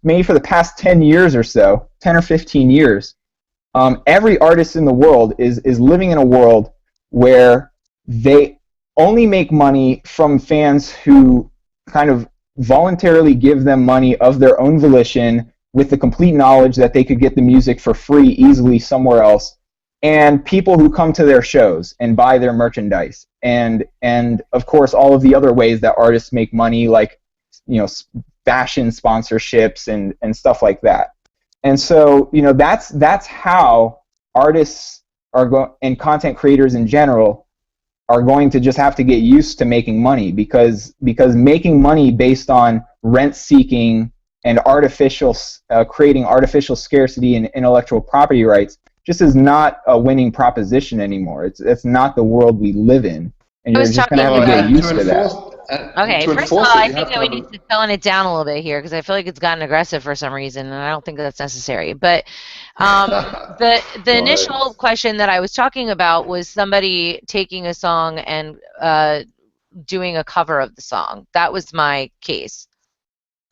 S3: maybe for the past 10 years or so, 10 or 15 years, every artist in the world is living in a world where they only make money from fans who kind of voluntarily give them money of their own volition with the complete knowledge that they could get the music for free easily somewhere else, and people who come to their shows and buy their merchandise, and of course all of the other ways that artists make money, like fashion sponsorships and stuff like that. And so, that's how artists and content creators in general are going to just have to get used to making money, because making money based on rent seeking and creating artificial scarcity in intellectual property rights just is not a winning proposition anymore. It's not the world we live in, and
S1: I
S3: you're
S1: was
S3: just going to
S1: talking
S3: have to get
S1: about.
S3: used to that.
S1: Okay,
S2: To
S1: first of all,
S2: enforce it,
S1: I
S2: you
S1: think
S2: have to
S1: that we
S2: have
S1: need to tone it down a little bit here because I feel like it's gotten aggressive for some reason, and I don't think that's necessary. But the
S2: Go ahead.
S1: initial question that I was talking about was somebody taking a song and doing a cover of the song. That was my case.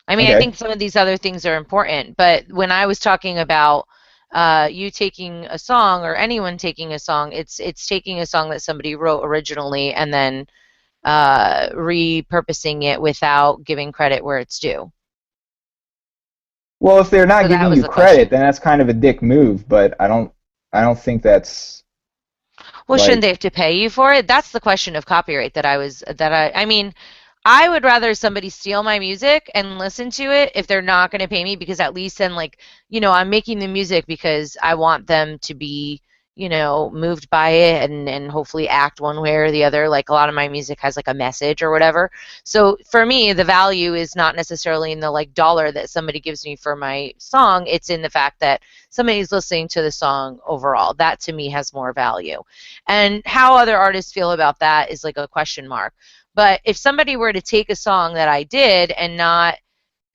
S1: I mean, I
S3: Okay.
S1: think some of these other things are important, but when I was talking about you taking a song or anyone taking a song, it's taking a song that somebody wrote originally and then repurposing it without giving credit where it's due.
S3: Well, if they're not
S1: So that
S3: giving
S1: was
S3: you
S1: the
S3: credit,
S1: question.
S3: then that's kind of a dick move. But I don't think that's
S1: Well, shouldn't
S3: like.
S1: they have to pay you for it? That's the question of copyright I mean, I would rather somebody steal my music and listen to it if they're not going to pay me, because at least then, like, I'm making the music because I want them to be, moved by it and hopefully act one way or the other. Like a lot of my music has like a message or whatever. So for me, the value is not necessarily in the like dollar that somebody gives me for my song. It's in the fact that somebody's listening to the song overall. That to me has more value. And how other artists feel about that is like a question mark. But if somebody were to take a song that I did and not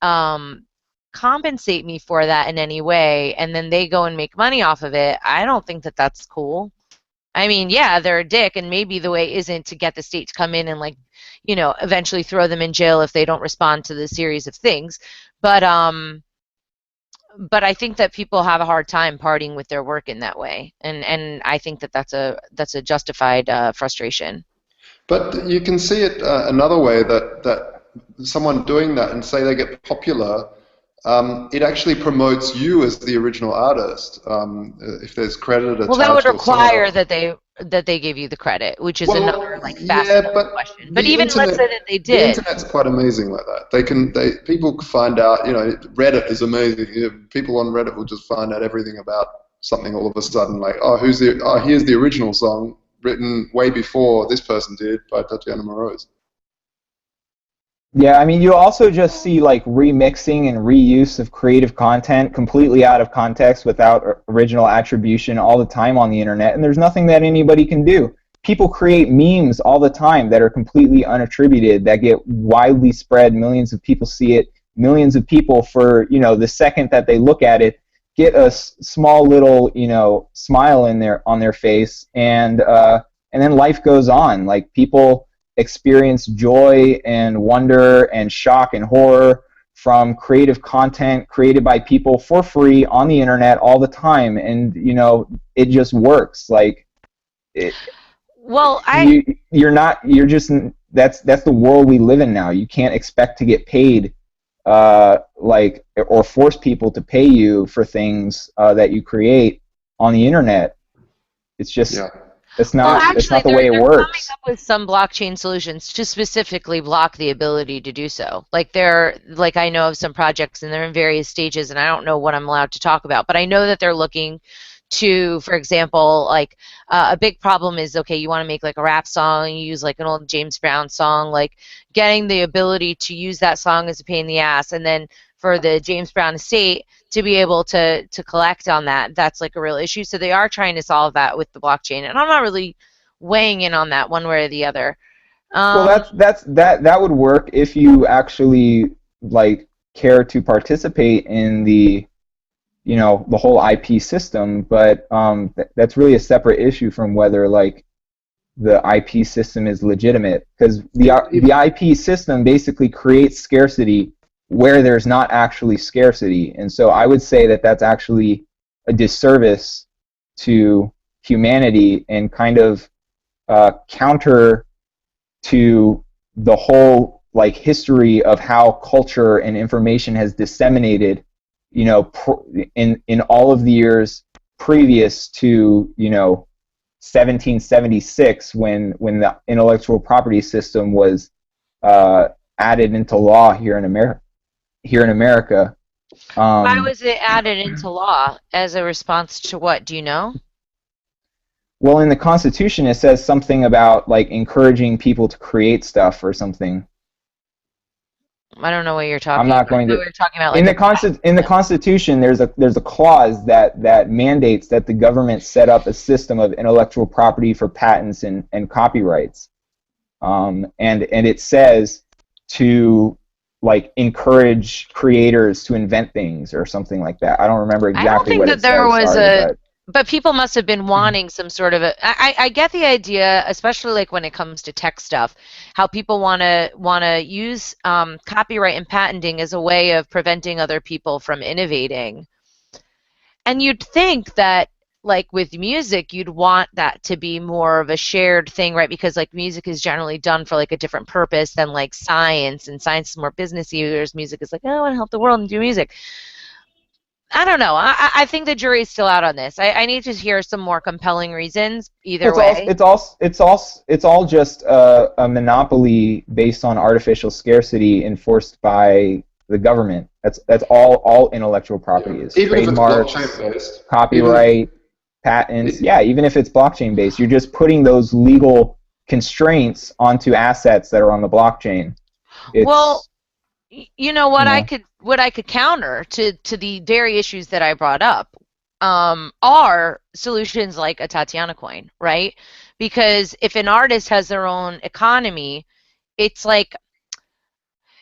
S1: um, compensate me for that in any way, and then they go and make money off of it, I don't think that that's cool. I mean, yeah, they're a dick, and maybe the way isn't to get the state to come in and like, eventually throw them in jail if they don't respond to the series of things. But I think that people have a hard time parting with their work in that way, and I think that that's a justified frustration.
S2: But you can see it another way, that someone doing that and say they get popular, it actually promotes you as the original artist. If there's credit
S1: Well, that would
S2: attached or someone
S1: require
S2: else.
S1: that they give you the credit, which is another
S2: Well,
S1: like facet
S2: yeah,
S1: of the
S2: but
S1: question. But
S2: the
S1: even let's say
S2: internet,
S1: that they
S2: the
S1: did.
S2: internet's quite amazing like that. People find out. Reddit is amazing. People on Reddit will just find out everything about something all of a sudden. Like, here's the original song written way before this person did by Tatiana Moroz.
S3: Yeah, I mean, you also just see like remixing and reuse of creative content completely out of context without original attribution all the time on the internet, and there's nothing that anybody can do. People create memes all the time that are completely unattributed, that get widely spread, millions of people see it, millions of people for, the second that they look at it, get a small little, smile on their face, and then life goes on. Like people experience joy and wonder and shock and horror from creative content created by people for free on the internet all the time, and it just works. Like it,
S1: Well,
S3: you're just that's the world we live in now. You can't expect to get paid like, or force people to pay you for things that you create on the internet. It's just
S2: Yeah.
S3: that's
S1: well,
S3: not that's
S1: actually,
S3: not the
S1: they're
S3: way it
S1: they're coming
S3: works.
S1: up with some blockchain solutions to specifically block the ability to do so. Like I know of some projects and they're in various stages, and I don't know what I'm allowed to talk about, but I know that they're looking to, for example, like a big problem is, okay, you want to make like a rap song, you use like an old James Brown song, like getting the ability to use that song is a pain in the ass, and then for the James Brown estate to be able to collect on that, that's like a real issue. So they are trying to solve that with the blockchain, and I'm not really weighing in on that one way or the other.
S3: Well,
S1: Um,
S3: that would work if you actually like care to participate in the whole IP system, but that's really a separate issue from whether like the IP system is legitimate, because the IP system basically creates scarcity where there's not actually scarcity, and so I would say that that's actually a disservice to humanity and kind of counter to the whole like history of how culture and information has disseminated, in all of the years previous to 1776, when the intellectual property system was added into law here in America. here in America.
S1: Why
S3: Um,
S1: was it added into law as a response to what? Do you know?
S3: well, in the Constitution, it says something about like encouraging people to create stuff or something.
S1: I don't know what you're
S3: I'm
S1: talking
S3: not
S1: about. I
S3: going
S1: thought
S3: to.
S1: we were talking about like a
S3: In the Constitution, there's a clause that mandates that the government set up a system of intellectual property for patents and copyrights. And it says to like encourage creators to invent things or something like that. I don't remember
S1: I don't
S3: exactly
S1: think
S3: what
S1: that
S3: it
S1: there
S3: says.
S1: was
S3: Sorry,
S1: a,
S3: but
S1: but people must have been wanting some sort of a. I get the idea, especially like when it comes to tech stuff, how people want to use copyright and patenting as a way of preventing other people from innovating. And you'd think that like with music, you'd want that to be more of a shared thing, right? Because like music is generally done for like a different purpose than like science, and science is more business users. Music is like, oh, I want to help the world and do music. I don't know. I think the jury's still out on this. I need to hear some more compelling reasons either way.
S3: it's all just a monopoly based on artificial scarcity enforced by the government. That's all intellectual
S2: Yeah.
S3: property is.
S2: Even if it's blockchain
S3: Trademarks,
S2: based, even
S3: copyright, patents.
S2: it,
S3: Yeah, even if it's blockchain based, you're just putting those legal constraints onto assets that are on the blockchain.
S1: Well,
S3: It's,
S1: you know what
S3: you
S1: I
S3: know,
S1: could what I could counter to the very issues that I brought up are solutions like a Tatiana coin, right? Because if an artist has their own economy, it's like,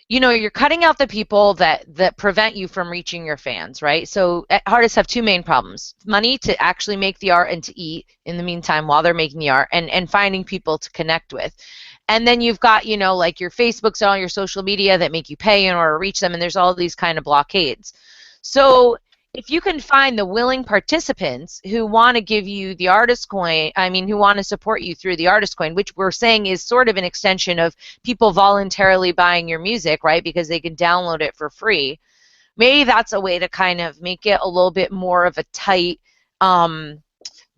S1: you're cutting out the people that prevent you from reaching your fans, right? So artists have two main problems: money to actually make the art and to eat in the meantime while they're making the art, and finding people to connect with. And then you've got, like your Facebooks and all your social media that make you pay in order to reach them, and there's all these kind of blockades. So if you can find the willing participants who want to give you the artist coin, I mean, who want to support you through the artist coin, which we're saying is sort of an extension of people voluntarily buying your music, right? Because they can download it for free. Maybe that's a way to kind of make it a little bit more of a tight, um,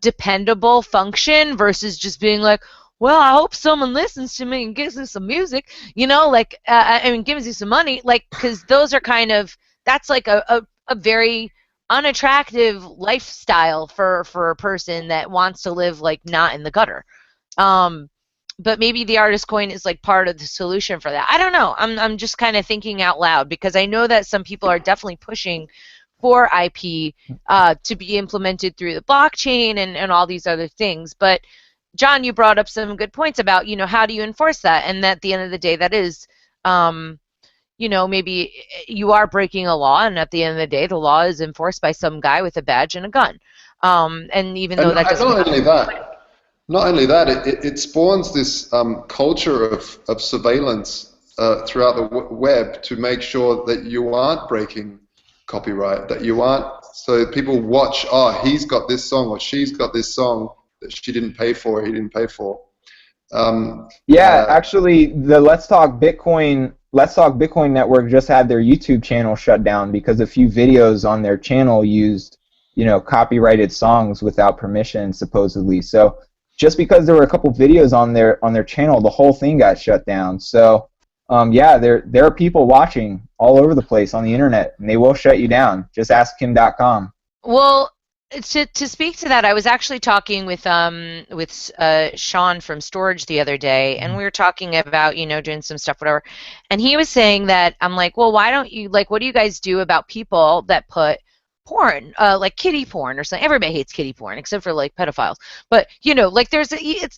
S1: dependable function versus just being like, well, I hope someone listens to me and gives me some music, like, I mean, gives you some money, like, because those are kind of, that's like a very unattractive lifestyle for a person that wants to live like not in the gutter. Um, but maybe the artist coin is like part of the solution for that. I don't know. I'm just kind of thinking out loud because I know that some people are definitely pushing for IP to be implemented through the blockchain and all these other things. But John, you brought up some good points about, how do you enforce that? And at the end of the day, that is, um, maybe you are breaking a law, and at the end of the day, the law is enforced by some guy with a badge and a gun. And even though that
S2: and
S1: doesn't
S2: not
S1: happen.
S2: only that, it spawns this culture of surveillance throughout the web to make sure that you aren't breaking copyright, that you aren't. So people watch, oh, he's got this song or she's got this song that she didn't pay for, or he didn't pay for. Um,
S3: yeah,
S2: uh,
S3: actually, the Let's Talk Bitcoin network just had their YouTube channel shut down because a few videos on their channel used, copyrighted songs without permission, supposedly. So just because there were a couple videos on their channel, the whole thing got shut down. So yeah, there are people watching all over the place on the internet, and they will shut you down. Just ask Kim.com.
S1: Well, to speak to that, I was actually talking with Sean from Storage the other day, and we were talking about, doing some stuff, whatever. And he was saying that, I'm like, well, why don't you, like, what do you guys do about people that put porn, like kitty porn or something? Everybody hates kitty porn except for like pedophiles. But like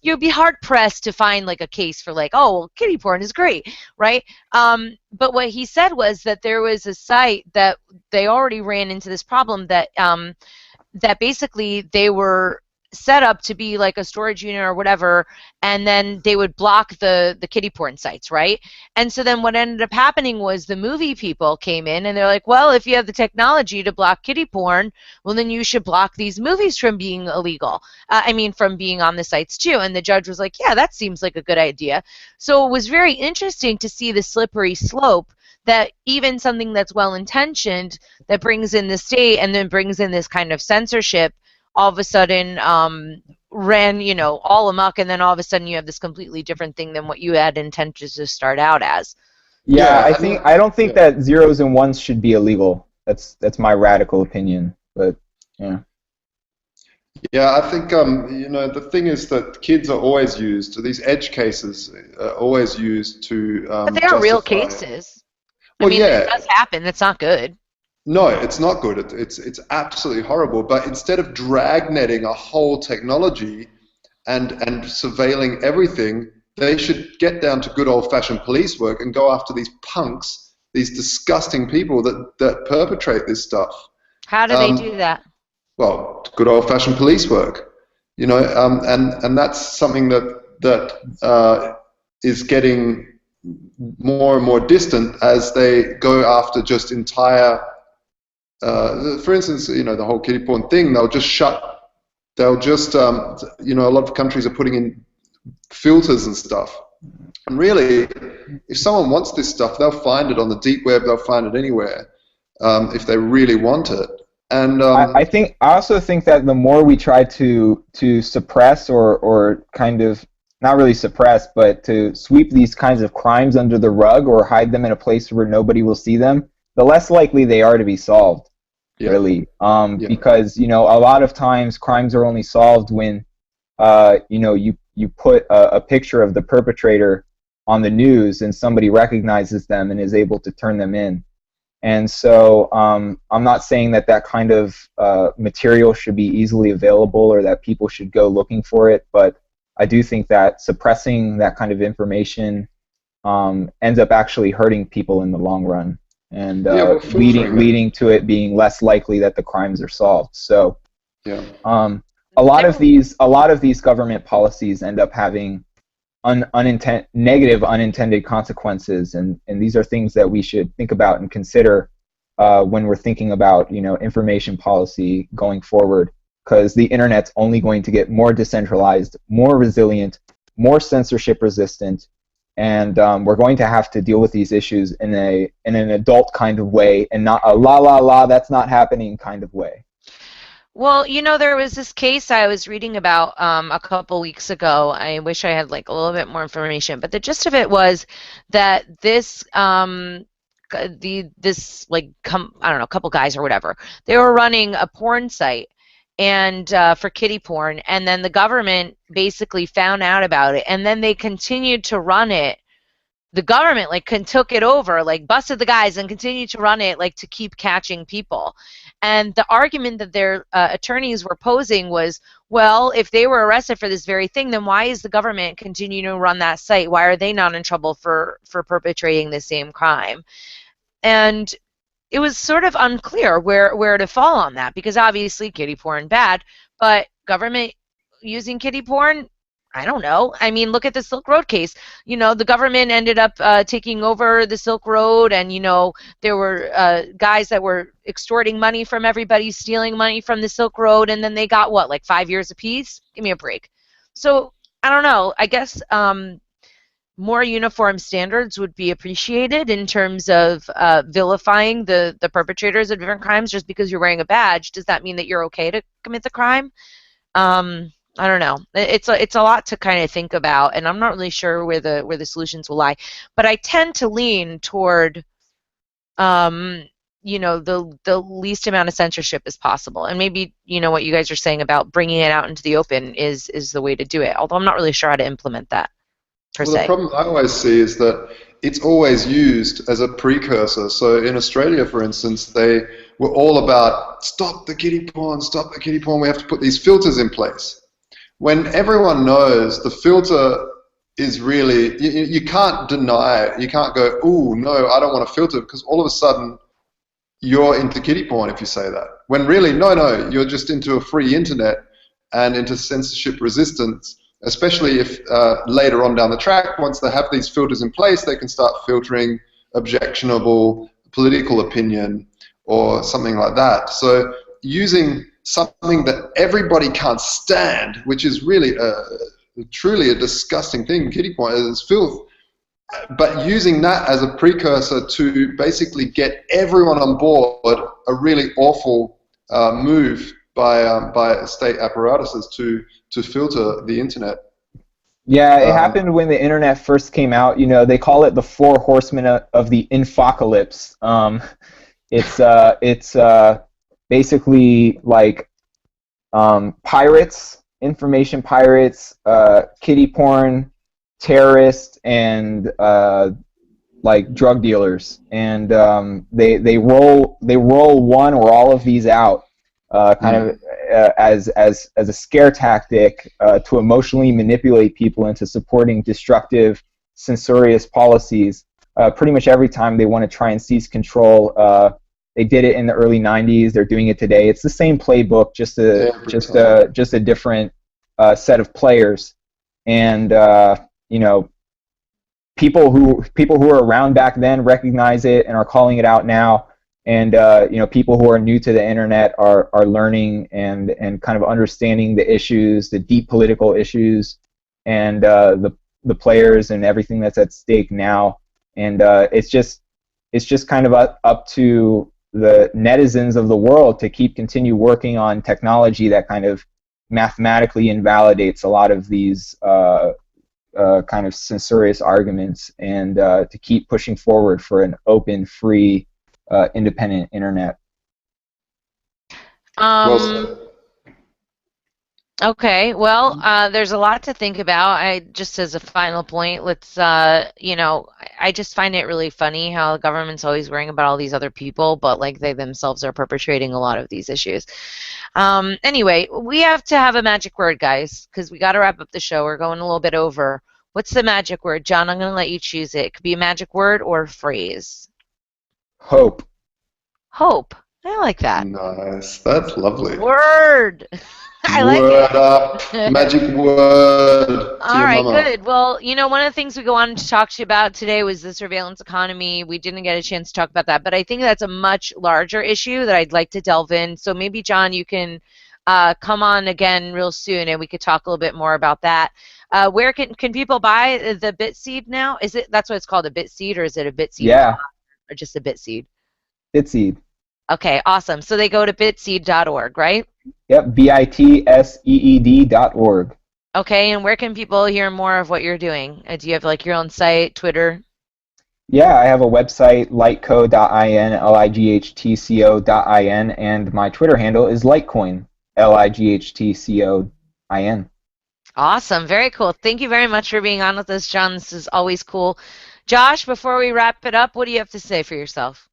S1: you'd be hard pressed to find like a case for like, oh, well, kitty porn is great, right? But what he said was that there was a site that they already ran into this problem that basically they were set up to be like a storage unit or whatever, and then they would block the kiddie porn sites, right? And so then what ended up happening was the movie people came in and they're like, well, if you have the technology to block kiddie porn, well, then you should block these movies from being illegal. I mean, from being on the sites too. And the judge was like, yeah, that seems like a good idea. So it was very interesting to see the slippery slope that even something that's well intentioned that brings in the state and then brings in this kind of censorship all of a sudden ran, all amok, and then all of a sudden you have this completely different thing than what you had intended to start out as.
S3: Yeah,
S2: Yeah,
S3: I don't think
S2: yeah,
S3: that zeros and ones should be illegal. That's my radical opinion. But yeah.
S2: yeah. I think the thing is that kids are always used. These edge cases are always used to
S1: But they are real
S2: justify.
S1: cases. I
S2: Well,
S1: mean, it
S2: yeah,
S1: does happen. It's not good.
S2: no, it's not good. It's absolutely horrible. But instead of dragnetting a whole technology and surveilling everything, they should get down to good old-fashioned police work and go after these punks, these disgusting people that perpetrate this stuff.
S1: How do they do
S2: Um,
S1: that?
S2: well, good old-fashioned police work, and that's something that is getting more and more distant as they go after just entire. For instance, the whole kiddie porn thing. They'll just, a lot of countries are putting in filters and stuff. And really, if someone wants this stuff, they'll find it on the deep web. They'll find it anywhere if they really want it. And
S3: I also think that the more we try to suppress or kind of not really suppress, but to sweep these kinds of crimes under the rug or hide them in a place where nobody will see them, the less likely they are to be solved,
S2: yeah,
S3: really.
S2: yeah,
S3: Because a lot of times crimes are only solved when you put a picture of the perpetrator on the news and somebody recognizes them and is able to turn them in. And so I'm not saying that that kind of material should be easily available or that people should go looking for it, but I do think that suppressing that kind of information ends up actually hurting people in the long run and
S2: yeah. We're filtering it.
S3: leading to it being less likely that the crimes are solved. So
S2: Yeah,
S3: um,
S1: There,
S3: a lot of these government policies end up having negative unintended consequences, and these are things that we should think about and consider when we're thinking about information policy going forward, because the internet's only going to get more decentralized, more resilient, more censorship resistant, and we're going to have to deal with these issues in an adult kind of way and not a la la la that's not happening kind of way.
S1: well, there was this case I was reading about a couple weeks ago. I wish I had like a little bit more information, but the gist of it was that this like I don't know, couple guys or whatever, they were running a porn site and for kiddie porn, and then the government basically found out about it, and then they continued to run it. The government like took it over, like busted the guys and continued to run it, like to keep catching people. And the argument that their attorneys were posing was, well, if they were arrested for this very thing, then why is the government continuing to run that site? Why are they not in trouble for perpetrating the same crime? And it was sort of unclear where to fall on that, because obviously kiddie porn bad, but government using kiddie porn, I don't know. I mean, look at the Silk Road case. The government ended up taking over the Silk Road, and there were guys that were extorting money from everybody, stealing money from the Silk Road, and then they got what, like 5 years apiece? Give me a break. So I don't know. I guess more uniform standards would be appreciated in terms of vilifying the perpetrators of different crimes. Just because you're wearing a badge, does that mean that you're okay to commit the crime? I don't know. It's a lot to kind of think about, and I'm not really sure where the solutions will lie. But I tend to lean toward the least amount of censorship as possible, and maybe what you guys are saying about bringing it out into the open is the way to do it. Although I'm not really sure how to implement that per
S2: well, the
S1: se.
S2: problem I always see is that it's always used as a precursor. So in Australia, for instance, they were all about stop the kiddie porn, stop the kiddie porn. We have to put these filters in place. When everyone knows the filter is really, you can't deny it. You can't go, oh, no, I don't want a filter, because all of a sudden you're into kiddie porn if you say that. When really, no, you're just into a free internet and into censorship resistance, especially if later on down the track, once they have these filters in place, they can start filtering objectionable political opinion or something like that. So using something that everybody can't stand, which is really truly a disgusting thing, kiddie porn is filth, but using that as a precursor to basically get everyone on board, a really awful move by state apparatuses to filter the internet.
S3: Yeah, it
S2: Um,
S3: happened when the internet first came out. You know, they call it the four horsemen of the infocalypse. It's basically like pirates, information pirates, kiddie porn, terrorists, and like drug dealers, and they roll one or all of these out, kind of
S2: mm,
S3: as a scare tactic to emotionally manipulate people into supporting destructive, censorious policies. Pretty much every time they want to try and seize control. They did it in the early '90s. They're doing it today. It's the same playbook, just a
S2: every
S3: just
S2: time.
S3: a just a different set of players, and you know people who were around back then recognize it and are calling it out now, and people who are new to the internet are learning and kind of understanding the issues, the deep political issues, and the players and everything that's at stake now. And it's just kind of up to the netizens of the world to continue working on technology that kind of mathematically invalidates a lot of these kind of censorious arguments, and to keep pushing forward for an open, free, independent internet.
S2: Well
S1: Um,
S2: said.
S1: Okay, well, there's a lot to think about. I just as a final point, I just find it really funny how the government's always worrying about all these other people, but like they themselves are perpetrating a lot of these issues. Anyway, we have to have a magic word, guys, because we got to wrap up the show. We're going a little bit over. What's the magic word? John, I'm going to let you choose it. It could be a magic word or a phrase.
S3: Hope.
S1: Hope. I like that.
S2: Nice. That's lovely.
S1: Word. I like
S2: Word up.
S1: it.
S2: Magic word to
S1: All
S2: your
S1: right,
S2: mama.
S1: good. Well, one of the things we wanted to talk to you about today was the surveillance economy. We didn't get a chance to talk about that, but I think that's a much larger issue that I'd like to delve in. So maybe, John, you can come on again real soon and we could talk a little bit more about that. Where can people buy the Bitseed now? Is it that's what it's called, a Bitseed, or is it a Bitseed
S3: Yeah,
S1: or just a Bitseed?
S3: Bitseed.
S1: Okay, awesome. So they go to bitseed.org, right?
S3: Yep, bitseed.org.
S1: Okay, and where can people hear more of what you're doing? Do you have like your own site, Twitter?
S3: Yeah, I have a website, lightco.in, lighthtco.in, and my Twitter handle is Litecoin, lighthtcoin.
S1: Awesome. Very cool. Thank you very much for being on with us, John. This is always cool. Josh, before we wrap it up, what do you have to say for yourself?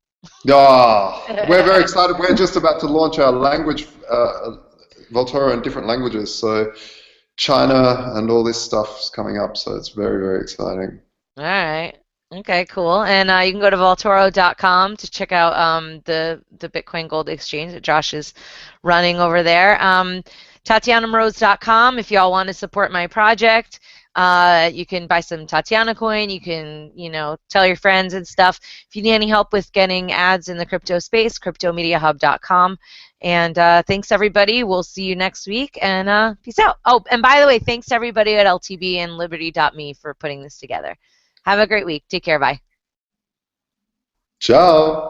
S2: We're very excited. We're just about to launch our language, Voltoro in different languages. So China and all this stuff is coming up. So it's very, very exciting.
S1: All right. Okay, cool. And you can go to Voltoro.com to check out the Bitcoin Gold Exchange that Josh is running over there. TatianaMrose.com if y'all want to support my project. You can buy some Tatiana coin. You can, tell your friends and stuff. If you need any help with getting ads in the crypto space, cryptomediahub.com. And thanks, everybody. We'll see you next week. And peace out. Oh, and by the way, thanks to everybody at LTB and Liberty.me for putting this together. Have a great week. Take care. Bye.
S2: Ciao.